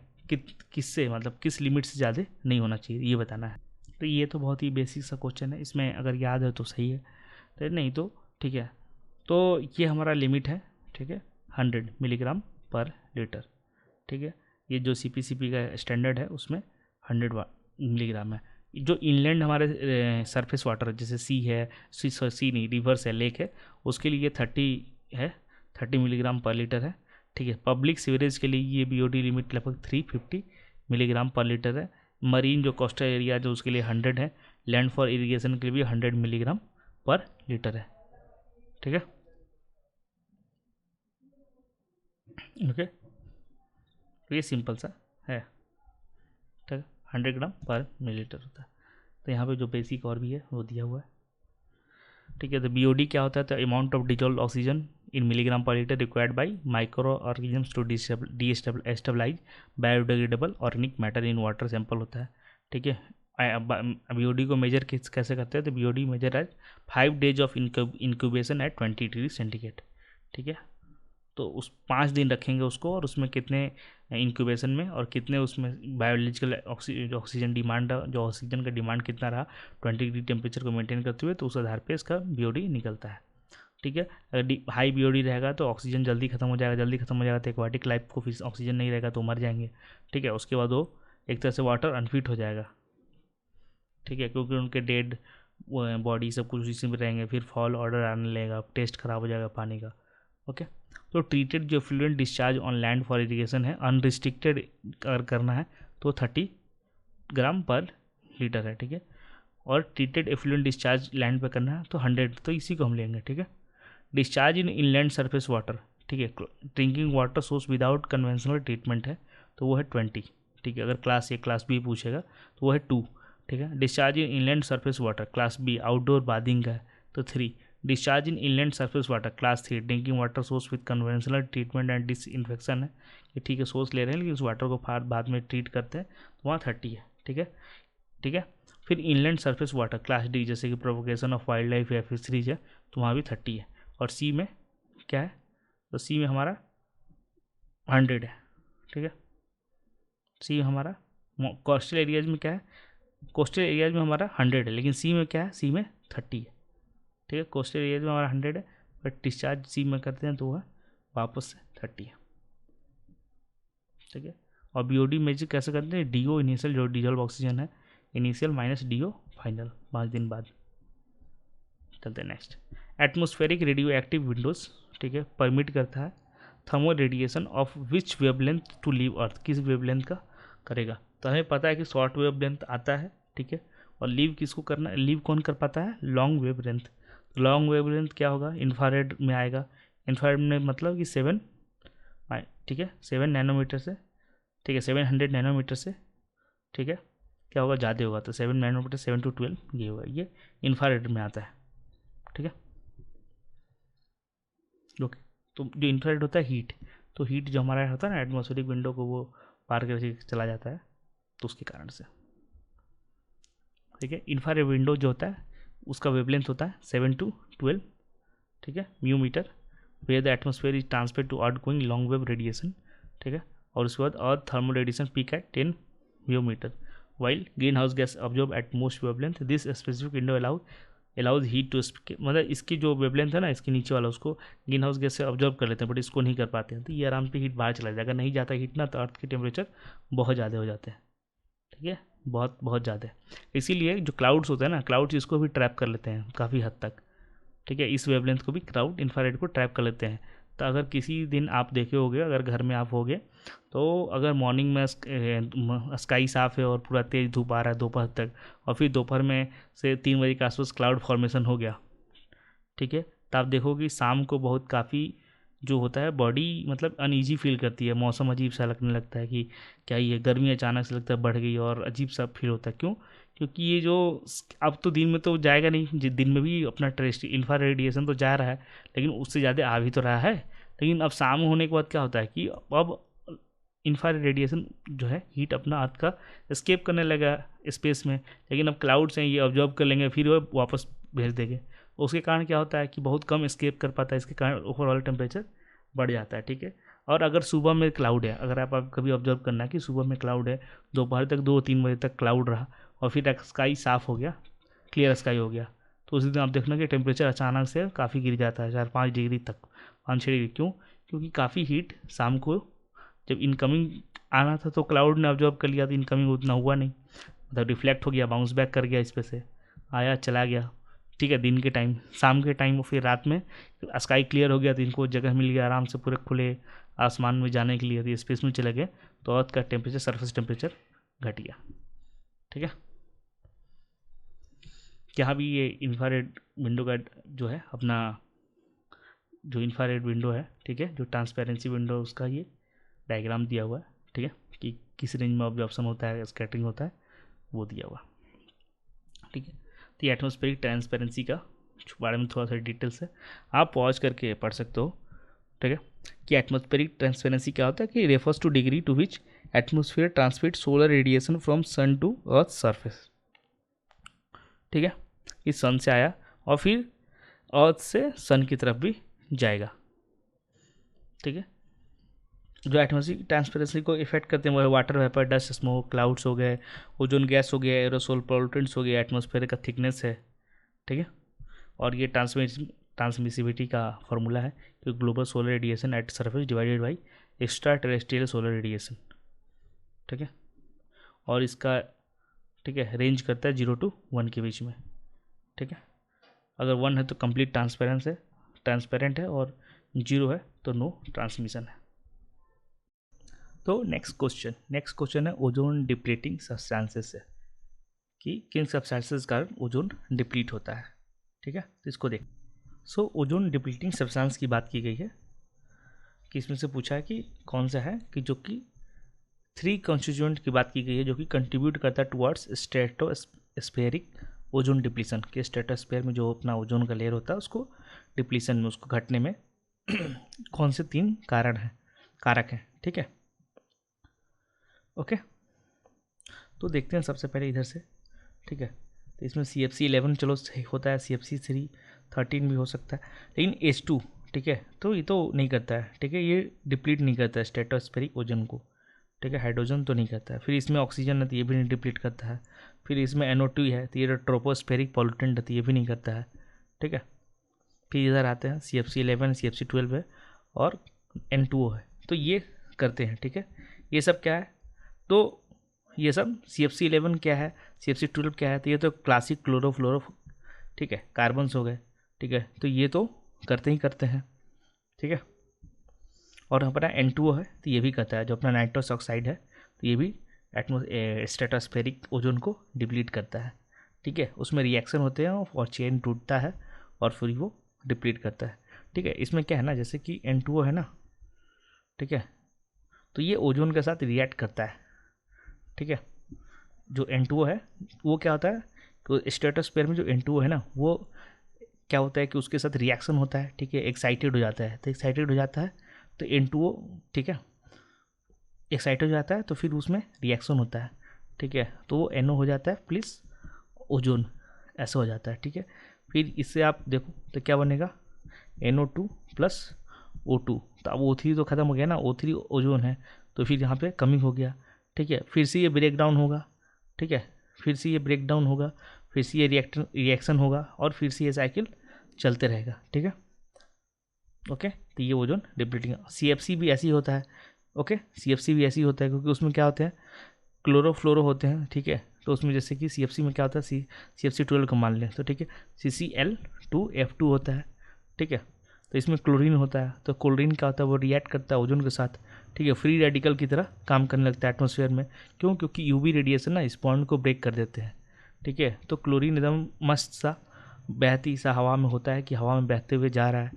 किससे, मतलब किस लिमिट से ज़्यादा नहीं होना चाहिए, ये बताना है। तो ये तो बहुत ही बेसिक सा क्वेश्चन है, इसमें अगर याद है तो सही है, तो नहीं तो ठीक है। तो ये हमारा लिमिट है, ठीक है, 100 मिलीग्राम पर लीटर। ठीक है, ये जो सीपीसीपी का स्टैंडर्ड है उसमें 100 मिलीग्राम है। जो इनलैंड हमारे सरफेस वाटर जैसे सी है, सी नहीं, रिवर्स है, लेक है, उसके लिए 30 है, 30 मिलीग्राम पर लीटर है। ठीक है, पब्लिक सीवरेज के लिए ये बीओडी लिमिट लगभग 350 मिलीग्राम पर लीटर है। मरीन जो कोस्टल एरिया जो उसके लिए 100 है, लैंड फॉर इरीगेशन के लिए भी 100 मिलीग्राम पर लीटर है। ठीक है, ओके, तो ये सिंपल सा है। ठीक है, 100 ग्राम पर मिलीलीटर होता है। तो यहाँ पे जो बेसिक और भी है वो दिया हुआ है। ठीक है, तो बीओडी क्या होता है? तो amount of dissolve oxygen in milligram पर litre required by micro organisms to destabilise biodegradable organic matter in water sample होता है। ठीक है, बीओडी को मेजर कैसे करते हैं? तो BOD measure as 5 days of incubation at 20 degree centigrade. ठीक है, तो उस 5 दिन रखेंगे उसको, और उसमें कितने इंक्यूबेशन में और कितने उसमें बायोलॉजिकल ऑक्सीजन डिमांड, जो ऑक्सीजन का डिमांड कितना रहा 20 डिग्री टेम्परेचर को मेंटेन करते हुए, तो उस आधार पे इसका बीओडी निकलता है। ठीक है, अगर हाई बीओडी रहेगा तो ऑक्सीजन जल्दी खत्म हो जाएगा, जल्दी खत्म हो जाएगा तो एक्वाटिक लाइफ को फिर ऑक्सीजन नहीं रहेगा तो मर जाएंगे। ठीक है, उसके बाद वो एक तरह से वाटर अनफिट हो जाएगा। ठीक है, क्योंकि उनके डेड बॉडी सब कुछ इसी में रहेंगे, फिर फॉल ऑर्डर आने लगेगा, टेस्ट खराब हो जाएगा पानी का। ओके, तो ट्रीटेड जो fluent discharge on land for irrigation है, अनरिस्ट्रिक्टेड अगर करना है तो 30 ग्राम पर लीटर है। ठीक है, और ट्रीटेड एफ्लुएंट डिस्चार्ज लैंड पे करना है तो 100, तो इसी को हम लेंगे। ठीक है, discharge in inland surface water, ठीक है, drinking water source without conventional treatment है तो वो है 20। ठीक है, अगर क्लास ए क्लास बी पूछेगा तो वो है 2। ठीक है, discharge in inland surface water class B outdoor bathing का है तो 3। Discharge in inland surface water class 3 drinking water source with conventional treatment and disinfection है कि ठीक है, सोर्स ले रहे हैं लेकिन उस वाटर को बाद में ट्रीट करते हैं तो वहाँ 30 है। ठीक है, ठीक है, फिर inland surface water class D जैसे कि प्रोवोकेशन ऑफ वाइल्ड लाइफ या फिशरीज है तो वहाँ भी 30 है। और सी में क्या है? तो सी में हमारा 100 है। ठीक है, सी हमारा कोस्टल एरियाज में क्या है? कोस्टल एरियाज में हमारा 100 है, लेकिन सी में क्या है? सी में 30 है। ठीक है, कोस्टल एरियाज में हमारा 100 है, बट डिस्चार्ज सी में करते हैं तो वह वापस से 30 है। ठीक है, और बीओडी मेजर कैसे करते हैं? डीओ इनिशियल जो डिजोल्व ऑक्सीजन है इनिशियल माइनस डीओ फाइनल 5 दिन बाद। चलते हैं next. Atmospheric radio active windows, ठीक है, परमिट करता है thermal radiation of which wavelength to leave earth, किस वेवलेंथ का करेगा? तो हमें पता है कि शॉर्ट वेवलेंथ आता है। ठीक है, और लीव किसको करना है? लीव कौन कर पाता है? Long wavelength. लॉन्ग वेवलेंथ क्या होगा? इंफ्रारेड में आएगा। इंफ्रारेड में मतलब कि 7, ठीक है, 7 नैनोमीटर से, ठीक है, 700 नैनोमीटर से, ठीक है, क्या होगा? ज़्यादा होगा तो 7 नैनोमीटर, 7 to 12 ये होगा, ये इंफ्रारेड में आता है। ठीक है, ओके, तो जो इंफ्रारेड होता है हीट, तो हीट जो हमारा होता है ना एटमॉस्फेरिक विंडो को वो पार करके चला जाता है, तो उसके कारण से, ठीक है। इंफ्रारेड विंडो जो होता है उसका वेवलेंथ होता है 7 to 12, ठीक है, mu metre, where the atmosphere is transfer to earth going long wave radiation, ठीक है। और उसके बाद earth thermal radiation peak at 10 mu metre, while green house gas observe at most wavelength. This specific window allows heat to, मतलब इसकी जो वेवलेंथ है ना इसके नीचे वाला, उसको ग्रीन हाउस गैस से ऑब्जर्व कर लेते हैं, बट इसको नहीं कर पाते हैं, तो ये आराम से हीट बाहर चला जाएगा। नहीं जाता हीट ना, तो अर्थ के टेम्परेचर बहुत ज़्यादा हो जाते हैं, ठीक है, बहुत बहुत ज़्यादा। इसीलिए जो क्लाउड्स होते हैं ना, क्लाउड्स इसको भी ट्रैप कर लेते हैं काफ़ी हद तक, ठीक है। इस वेवलेंथ को भी क्लाउड इंफ्रारेड को ट्रैप कर लेते हैं। तो अगर किसी दिन आप देखे होगे, अगर घर में आप होगे, तो अगर मॉर्निंग में स्काई साफ़ है और पूरा तेज़ धूप आ रहा है दोपहर तक, और फिर दोपहर में से 3 बजे के आसपास क्लाउड फॉर्मेशन हो गया, ठीक है, तो आप देखोगे शाम को बहुत काफ़ी जो होता है बॉडी मतलब अनईजी फील करती है, मौसम अजीब सा लगने लगता है कि क्या ये गर्मी अचानक से लगता है बढ़ गई, और अजीब सा फील होता है। क्यों? क्योंकि ये जो अब तो दिन में तो जाएगा नहीं, दिन में भी अपना इंफ्रा रेडिएशन तो जा रहा है, लेकिन उससे ज़्यादा आ भी तो रहा है। लेकिन अब शाम होने के बाद क्या होता है कि अब इंफ्रा रेडिएशन जो है हीट अपना अर्थ का एस्केप करने लगा स्पेस में, लेकिन अब क्लाउड्स हैं ये ऑब्जर्व कर लेंगे, फिर वो वापस भेज देंगे। उसके कारण क्या होता है कि बहुत कम एस्केप कर पाता है, इसके कारण ओवरऑल टेम्परेचर बढ़ जाता है, ठीक है। और अगर सुबह में क्लाउड है, अगर आप कभी ऑब्जर्व करना है कि सुबह में क्लाउड है, दोपहर तक 2-3 बजे तक क्लाउड रहा, और फिर स्काई साफ़ हो गया, क्लियर स्काई हो गया, तो उसी दिन आप देखना कि टेम्परेचर अचानक से काफ़ी गिर जाता है 4-5 डिग्री तक, 5-6 डिग्री। क्यों? क्योंकि काफ़ी हीट शाम को जब इनकमिंग आना था तो क्लाउड ने ऑब्जर्व कर लिया, तो इनकमिंग उतना हुआ नहीं, मतलब रिफ्लेक्ट हो गया, बाउंस बैक कर गया इस पे से, आया चला गया, ठीक है। दिन के टाइम, शाम के टाइम, फिर रात में स्काई क्लियर हो गया, तो इनको जगह मिल गया आराम से पूरे खुले आसमान में जाने के लिए, तो स्पेस में चले गए, तो अर्थ का टेम्परेचर, सरफेस टेम्परेचर घट गया, ठीक है। यहाँ भी ये इंफ्रारेड विंडो का जो है अपना जो इंफ्रारेड विंडो है, ठीक है, जो ट्रांसपेरेंसी विंडो उसका ये डायग्राम दिया हुआ है, ठीक है, कि किस रेंज में ऑब्जॉर्प्शन होता है, स्कैटरिंग होता है, वो दिया हुआ, ठीक है। तो ये एटमॉस्फेरिक ट्रांसपेरेंसी का बारे में थोड़ा सा डिटेल्स है, आप पॉज करके पढ़ सकते हो, ठीक है। कि एटमॉस्फेरिक ट्रांसपेरेंसी क्या होता है कि refers to degree to which atmosphere transmit solar radiation from sun to earth surface, ठीक है। इस सन से आया और फिर अर्थ से सन की तरफ भी जाएगा, ठीक है। जो एटमॉस्फेरिक ट्रांसपेरेंसी को इफेक्ट करते हैं वो है water vapour, dust, smoke, clouds हो गए, ओजोन गैस हो गया, एरोसोल पोल्यूटेंट्स हो गया, एटमॉस्फेयर का थिकनेस है, ठीक है। और ये ट्रांसमिसिविटी का फॉर्मूला है कि global solar radiation at surface divided by extra terrestrial solar radiation, ठीक है। और इसका, ठीक है, रेंज करता है 0 to 1 के बीच में, ठीक है। अगर 1 है तो कंप्लीट ट्रांसपेरेंट है, और 0 है तो नो ट्रांसमिशन है। तो नेक्स्ट क्वेश्चन है ओजोन डिप्लीटिंग सब्सटेंसेस से, कि किन सब्सटेंसेस का ओजोन डिप्लीट होता है, ठीक है। तो इसको देख, ओजोन डिप्लीटिंग सब्सटेंस की बात की गई है कि इसमें से पूछा है कि कौन सा है कि जो कि 3 कंस्टिट्यूएंट की बात की गई है जो कि कंट्रीब्यूट करता है टुवर्ड्स स्ट्रेटोस्फेरिक ओजोन डिप्लीशन, के स्ट्रेटोस्फेयर में जो अपना ओजोन का लेयर होता है उसको डिप्लीशन में, उसको घटने में कौन से 3 कारक हैं, ठीक है। ओके, तो देखते हैं सबसे पहले इधर से, ठीक है। तो इसमें CFC11 चलो सही होता है, CFC3 13 भी हो सकता है, लेकिन H2, ठीक है, तो ये तो नहीं करता है, ठीक है, ये डिप्लीट नहीं करता है स्ट्रेटोस्फेरिक ओजोन को, ठीक है, हाइड्रोजन तो नहीं करता है। फिर इसमें ऑक्सीजन है तो ये भी नहीं डिप्लीट करता है। फिर इसमें NO2 है तो ये ट्रोपोस्फेरिक पॉल्यूटेंट है तो ये भी नहीं करता है, ठीक है। फिर इधर आते हैं CFC11, CFC12 है और N2O है, तो ये करते हैं, ठीक है। ये सब क्या है, तो ये सब CFC11 क्या है, CFC12 क्या है, तो ये तो क्लासिक क्लोरोफ्लोरो, ठीक है, कार्बन्स हो गए, ठीक है, तो ये तो करते ही करते हैं, ठीक है। और हमारा N2O है तो ये भी करता है, जो अपना नाइट्रस ऑक्साइड है तो ये भी स्ट्रेटोस्फेरिक ओजोन को डिप्लीट करता है, ठीक है। उसमें रिएक्शन होते हैं और चेन टूटता है और फिर वो डिप्लीट करता है, ठीक है। इसमें क्या है ना, जैसे कि N2O है ना, ठीक है, तो ये ओजोन के साथ रिएक्ट करता है, ठीक है। जो N2O है वो क्या होता है, तो स्ट्रेटोस्फेयर में जो N2O है ना वो क्या होता है कि उसके साथ रिएक्शन होता है, ठीक है, एक्साइटेड हो जाता है, तो एक्साइटेड हो जाता है तो N2O, ठीक है, एक्साइटेड हो जाता है तो फिर उसमें रिएक्शन होता है, ठीक है, तो वो NO हो जाता है प्लस ओजोन, ऐसा हो जाता है, ठीक है। फिर इससे आप देखो तो क्या बनेगा, NO2 प्लस O2, तो अब O3 तो ख़त्म हो गया ना, O3 ओजोन है, तो फिर यहाँ पे कमी हो गया, ठीक है। फिर से ये ब्रेक डाउन होगा, ठीक है, फिर से ये ब्रेक डाउन होगा, फिर से ये रिएक्शन होगा और फिर से ये साइकिल चलते रहेगा, ठीक है। ओके, तो ये ओजोन डिप्लीटिंग। CFC भी ऐसे ही होता है, ओके, CFC भी ऐसे ही होता है क्योंकि उसमें क्या होते हैं, क्लोरोफ्लोरो होते हैं, ठीक है। तो उसमें जैसे कि CFC में क्या होता है, CFC12 को मान लें तो, ठीक है, CCl2F2 होता है, ठीक है। तो इसमें क्लोरीन होता है, तो क्लोरीन क्या होता है, वो रिएक्ट करता है ओजोन के साथ, ठीक है, फ्री रेडिकल की तरह काम करने लगता है एटमॉस्फेयर में। क्यों? क्योंकि UV रेडिएशन ना इस बॉन्ड को ब्रेक कर देते हैं, ठीक है। तो क्लोरीन एकदम मस्त सा बहती सा हवा में होता है कि हवा में बहते हुए जा रहा है,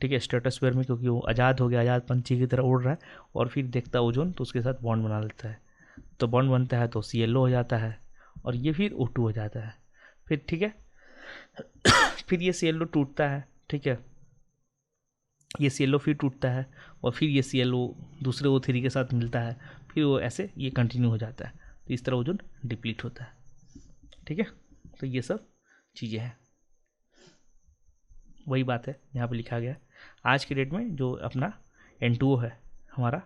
ठीक है, स्ट्रेटोस्फीयर में, क्योंकि वो आज़ाद हो गया, आज़ाद पंछी की तरह उड़ रहा है, और फिर देखता है ओजोन तो उसके साथ बॉन्ड बना लेता है, तो बॉन्ड बनता है तो ClO हो जाता है और ये फिर O2 हो जाता है, फिर ठीक है। फिर ये ClO टूटता है, ठीक है, ये ClO फिर टूटता है और फिर ये ClO दूसरे O3 के साथ मिलता है, फिर वो ऐसे ये कंटिन्यू हो जाता है, तो इस तरह ओजोन डिप्लीट होता है, ठीक है। तो ये सब चीज़ें हैं, वही बात है यहाँ पे लिखा गया है। आज के डेट में जो अपना N2O है हमारा,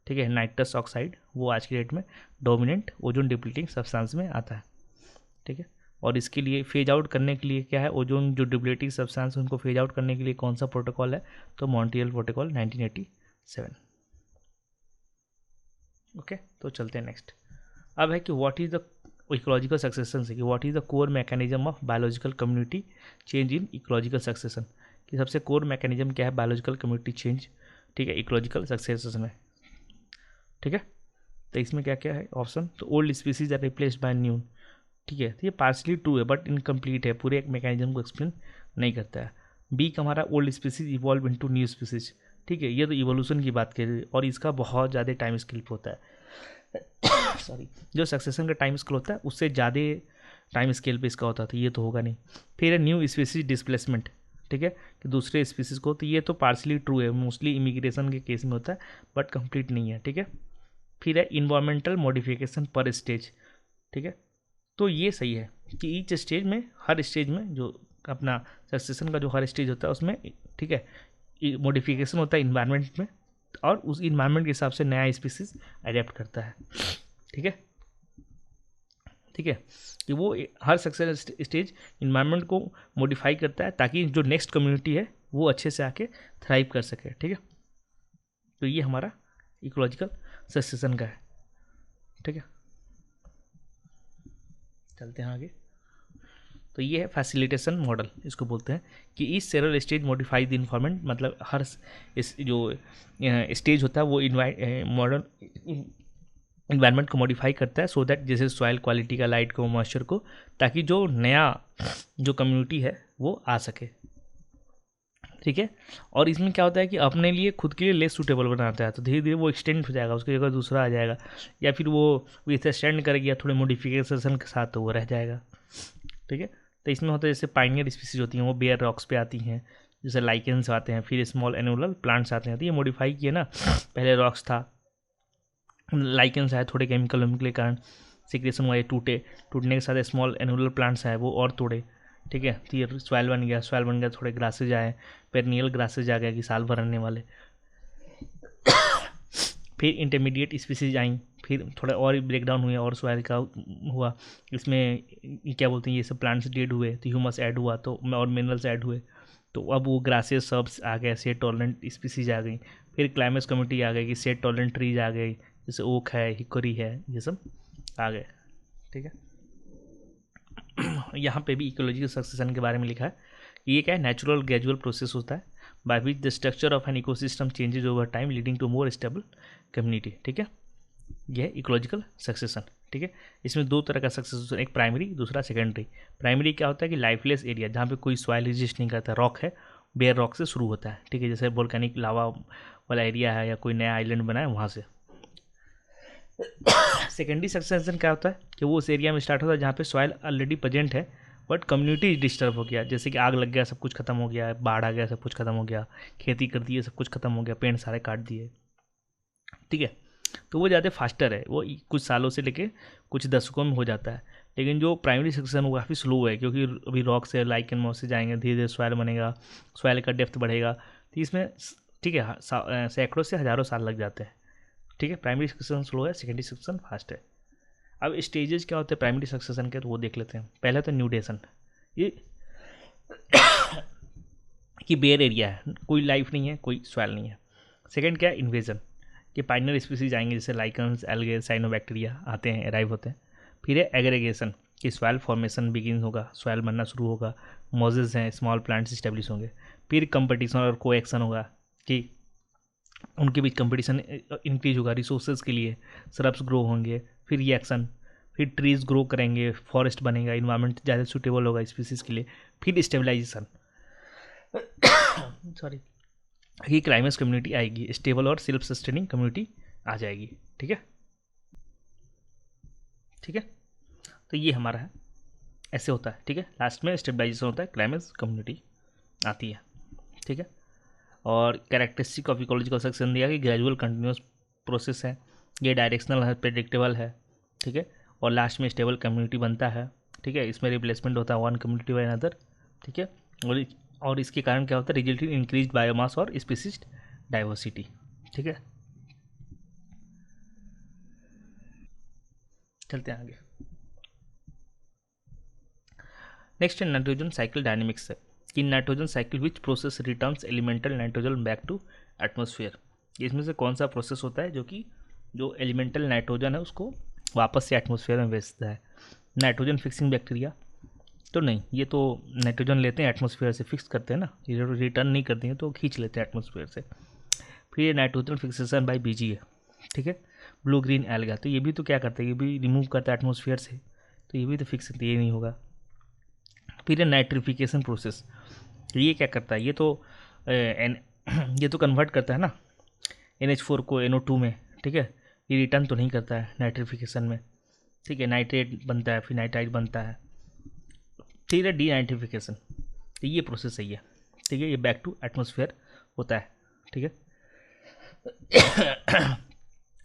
ठीक है, नाइट्रस ऑक्साइड, वो आज की डेट में डोमिनेंट ओजोन डिप्लीटिंग सब्सटेंस में आता है, ठीक है। और इसके लिए फेज आउट करने के लिए क्या है, ओजोन जो डिप्लीटिंग सब्सटेंस है उनको फेज आउट करने के लिए कौन सा प्रोटोकॉल है, तो मॉन्ट्रियल प्रोटोकॉल 1987। ओके, तो चलते हैं नेक्स्ट। अब है कि what is the ecological succession, से कि what is the core mechanism of biological community change in ecological succession, कि सबसे कोर मैकेनिज्म क्या है बायोलॉजिकल कम्युनिटी चेंज, ठीक है, इकोलॉजिकल सक्सेशन में, ठीक है। तो इसमें क्या क्या है ऑप्शन, तो old species are replaced by new, ठीक है, तो ये पार्सली ट्रू है बट इनकम्प्लीट है, पूरे एक मैकेनिज्म को एक्सप्लेन नहीं करता है। बी का हमारा old species evolve into new species, ठीक है, ये तो इवोल्यूशन की बात करें और इसका बहुत ज़्यादा टाइम स्केल होता है। सॉरी, जो सक्सेशन का टाइम स्केल होता है उससे ज़्यादा टाइम स्केल पे इसका होता है, तो ये तो होगा नहीं। फिर है न्यू स्पीसीज डिस्प्लेसमेंट, ठीक है, कि दूसरे स्पीसीज को, तो ये तो पार्सली ट्रू है, मोस्टली इमिग्रेशन के केस में होता है बट कंप्लीट नहीं है, ठीक है। फिर है इन्वायरमेंटल मॉडिफिकेशन पर स्टेज, ठीक है, तो ये सही है कि ईच स्टेज में, हर स्टेज में जो अपना सक्सेशन का जो हर स्टेज होता है उसमें, ठीक है, मॉडिफिकेशन होता है इन्वायरमेंट में और उस इन्वायरमेंट के हिसाब से नया स्पीसीज अडेप्ट करता है, ठीक है, ठीक है, कि वो हर सक्सेस स्टेज इन्वायरमेंट को मॉडिफाई करता है ताकि जो नेक्स्ट कम्युनिटी है वो अच्छे से आके थ्राइव कर सके, ठीक है। तो ये हमारा इकोलॉजिकल सक्सेशन का है, ठीक है। चलते हैं आगे। तो ये है फैसिलिटेशन मॉडल, इसको बोलते हैं कि इस cereal stage modify the environment, मतलब हर इस जो स्टेज होता है वो मॉडर्न इन्वायरमेंट को मॉडिफाई करता है, सो दैट जैसे सॉइल क्वालिटी का, लाइट को, मॉइस्चर को, ताकि जो नया जो कम्युनिटी है वो आ सके, ठीक है। और इसमें क्या होता है कि अपने लिए खुद के लिए लेस सूटेबल बनाता है, तो धीरे धीरे वो एक्सटेंड हो जाएगा, उसकी जगह दूसरा आ जाएगा, या फिर वो इसे स्टैंड करेगी या थोड़े मॉडिफिकेशन के साथ तो वो रह जाएगा, ठीक है। तो इसमें होता है जैसे पाइनियर स्पीसीज होती हैं वो बेयर रॉक्स पे आती हैं, जैसे लाइकेंस आते हैं, फिर स्मॉल एनुअल प्लांट्स आते हैं, तो ये मॉडिफाई किए ना, पहले रॉक्स था, लाइकेंस आए, थोड़े केमिकल के कारण सिक्रेशन हुआ, टूटने के साथ स्मॉल एनुअल प्लांट्स आए वो और तोड़े, ठीक है, तो ये सॉइल बन गया, थोड़े ग्रासेज आए, पेरनियल ग्रासेज आ गया कि साल भर रहने वाले। फिर इंटरमीडिएट स्पीसीज आई, फिर थोड़ा और ब्रेक डाउन हुए और सॉइल का हुआ, इसमें क्या बोलते हैं ये सब प्लांट्स डेड हुए तो ह्यूमस ऐड हुआ, तो और मिनरल्स ऐड हुए, तो अब वो ग्रासेस सर्ब्स आ गए, सेट टॉलरेंट स्पीसीज आ गई। फिर क्लाइमेक्स कम्युनिटी आ गई कि सेट टॉलरेंट ट्रीज आ गई, जैसे ओक है, हिकोरी है, ये सब आ गए, ठीक है। यहाँ पे भी इकोलॉजिकल सक्सेशन के बारे में लिखा है कि ये क्या है, नेचुरल ग्रेजुअल प्रोसेस होता है by which the structure of an ecosystem changes over time leading to more stable community, ठीक है। यह है इकोलॉजिकल सक्सेशन, ठीक है। इसमें दो तरह का सक्सेशन, एक प्राइमरी, दूसरा सेकेंडरी। प्राइमरी क्या होता है कि लाइफलेस एरिया जहाँ पे कोई सॉइल एग्जिस्ट नहीं करता, रॉक है, बेयर रॉक से शुरू होता है, ठीक है, जैसे वोल्केनिक लावा वाला एरिया है या कोई नया आइलैंड बना है वहाँ से। सेकेंडरी सक्सेशन क्या होता है कि वो उस एरिया में स्टार्ट होता है जहाँ पे सॉइल ऑलरेडी प्रेजेंट है बट कम्युनिटी डिस्टर्ब हो गया, जैसे कि आग लग गया, सब कुछ खत्म हो गया, बाढ़ आ गया, सब कुछ खत्म हो गया, खेती कर दी है, सब कुछ खत्म हो गया, पेड़ सारे काट दिए, ठीक है। तो वो ज़्यादा फास्टर है, वो कुछ सालों से लेके कुछ दशकों में हो जाता है। लेकिन जो प्राइमरी सक्सेशन वो काफ़ी स्लो है, क्योंकि अभी रॉक से लाइकन मॉस से जाएंगे, धीरे धीरे सॉइल बनेगा, सॉइल का डेप्थ बढ़ेगा, तो इसमें ठीक है सैकड़ों से हज़ारों साल लग जाते हैं, ठीक है। प्राइमरी सक्सेशन स्लो है, सेकेंडरी सक्सेशन फास्ट है। अब स्टेजेस क्या होते हैं प्राइमरी सक्सेशन के, तो वो देख लेते हैं। पहले तो न्यूडेशन, ये कि बेयर एरिया है, कोई लाइफ नहीं है, कोई सॉइल नहीं है। सेकेंड क्या है, इन्वेजन, कि पाइनर स्पीसीज आएंगे, जैसे लाइकन्स, एल्गे, साइनोबैक्टीरिया आते हैं, अराइव होते हैं। फिर है एग्रीगेशन, कि सॉइल फॉर्मेशन बिगिन होगा, सॉइल बनना शुरू होगा, मोजेस हैं, स्मॉल प्लांट्स इस्टेब्लिश होंगे। फिर कंपटीशन और कोएक्शन होगा, कि उनके बीच कंपटीशन इंक्रीज होगा रिसोर्सेज के लिए, श्रब्स ग्रो होंगे। फिर रिएक्शन, फिर ट्रीज ग्रो करेंगे, फॉरेस्ट बनेगा, इन्वायरमेंट ज़्यादा सूटेबल होगा स्पीसीज के लिए। फिर स्टेबलाइजेशन, सॉरी, कि क्लाइमेक्स कम्युनिटी आएगी, स्टेबल और सेल्फ सस्टेनिंग कम्युनिटी आ जाएगी, ठीक है, ठीक है। तो ये हमारा है, ऐसे होता है, ठीक है। लास्ट में स्टेबलाइजेशन होता है, क्लाइमेक्स कम्युनिटी आती है, ठीक है। और कैरेक्टरिस्टिक ऑफ इकोलॉजिकल सेक्शन दिया कि ग्रेजुअल कंटिन्यूस प्रोसेस है, ये डायरेक्शनल है, प्रेडिक्टेबल है, ठीक है। और लास्ट में स्टेबल कम्युनिटी बनता है, ठीक है। इसमें रिप्लेसमेंट होता है वन कम्युनिटी बाय अनदर, ठीक है। और इसके कारण क्या होता है, रिजल्ट इन इंक्रीज बायोमास और स्पीसीज डाइवर्सिटी, ठीक है। चलते हैं आगे। नेक्स्ट है नाइट्रोजन साइकिल डायनेमिक्स है, कि nitrogen cycle which process returns elemental nitrogen back to atmosphere. इसमें से कौन सा प्रोसेस होता है जो कि जो एलिमेंटल नाइट्रोजन है उसको वापस से एटमोसफियर में भेजता है। नाइट्रोजन फिक्सिंग बैक्टीरिया तो नहीं, ये तो नाइट्रोजन लेते हैं एटमोसफियर से, फिक्स करते हैं ना, ये रिटर्न नहीं करते हैं, तो खींच लेते हैं एटमोसफियर से। फिर ये नाइट्रोजन फिक्सेशन बाय बीजी है, ठीक है। ब्लू ग्रीन एल्गा, तो ये भी तो क्या करता है, ये भी रिमूव करता है एटमोसफियर से, तो ये भी तो फिक्स, ये नहीं होगा। फिर है नाइट्रिफिकेशन प्रोसेस, ये क्या करता है, ये तो ये तो कन्वर्ट करता है ना NH4 को NO2 में, ठीक है। ये रिटर्न तो नहीं करता है नाइट्रिफिकेशन में, ठीक है। नाइट्रेट बनता है, फिर नाइट्राइट बनता है, ठीक है। डी नाइट्रिफिकेशन, तो ये प्रोसेस सही है, ठीक है। ये बैक टू एटमोसफेयर होता है, ठीक है।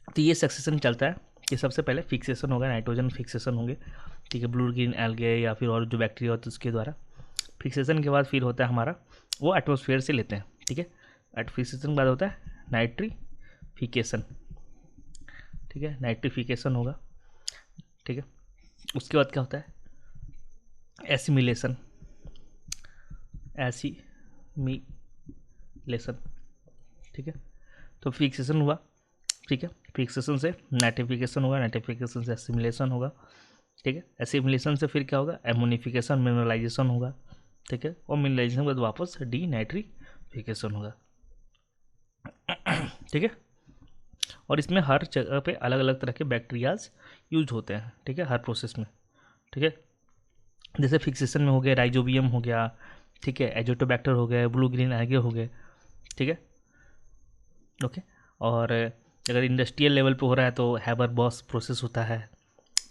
तो ये सक्सेशन चलता है कि सबसे पहले फिक्सेशन होगा, नाइट्रोजन फिक्सेशन होंगे, ठीक है, ब्लू ग्रीन एल्गे या फिर और जो बैक्टीरिया होता है उसके द्वारा। फिक्सेशन के बाद फिर होता है हमारा, वो एटमोसफेयर से लेते हैं, ठीक है। फिक्सेशन के बाद होता है नाइट्रिफिकेशन, ठीक है, नाइट्रिफिकेशन होगा, ठीक है। उसके बाद क्या होता है, एसिमिलेशन, एसिमिलेशन, ठीक है। तो फिक्सेशन हुआ, ठीक है, फिक्सेशन से नाइट्रिफिकेशन होगा, नाइट्रिफिकेशन से एसिमिलेशन होगा, ठीक है। एसिमिलेशन से फिर क्या होगा, एमोनिफिकेशन, मिनरलाइजेशन होगा, ठीक है। और मिनरलाइजेशन के बाद वापस डी नाइट्रिफिकेशन होगा, ठीक है। और इसमें हर जगह पे अलग अलग तरह के बैक्टीरियाज यूज होते हैं, ठीक है, हर प्रोसेस में, ठीक है। जैसे फिक्सेशन में हो गया राइजोबियम हो गया, ठीक है, एजोटोबैक्टर हो गए, ब्लू ग्रीन एल्गे हो गए, ठीक है, ओके। और अगर इंडस्ट्रियल लेवल पे हो रहा है तो हैबर-बॉस प्रोसेस होता है।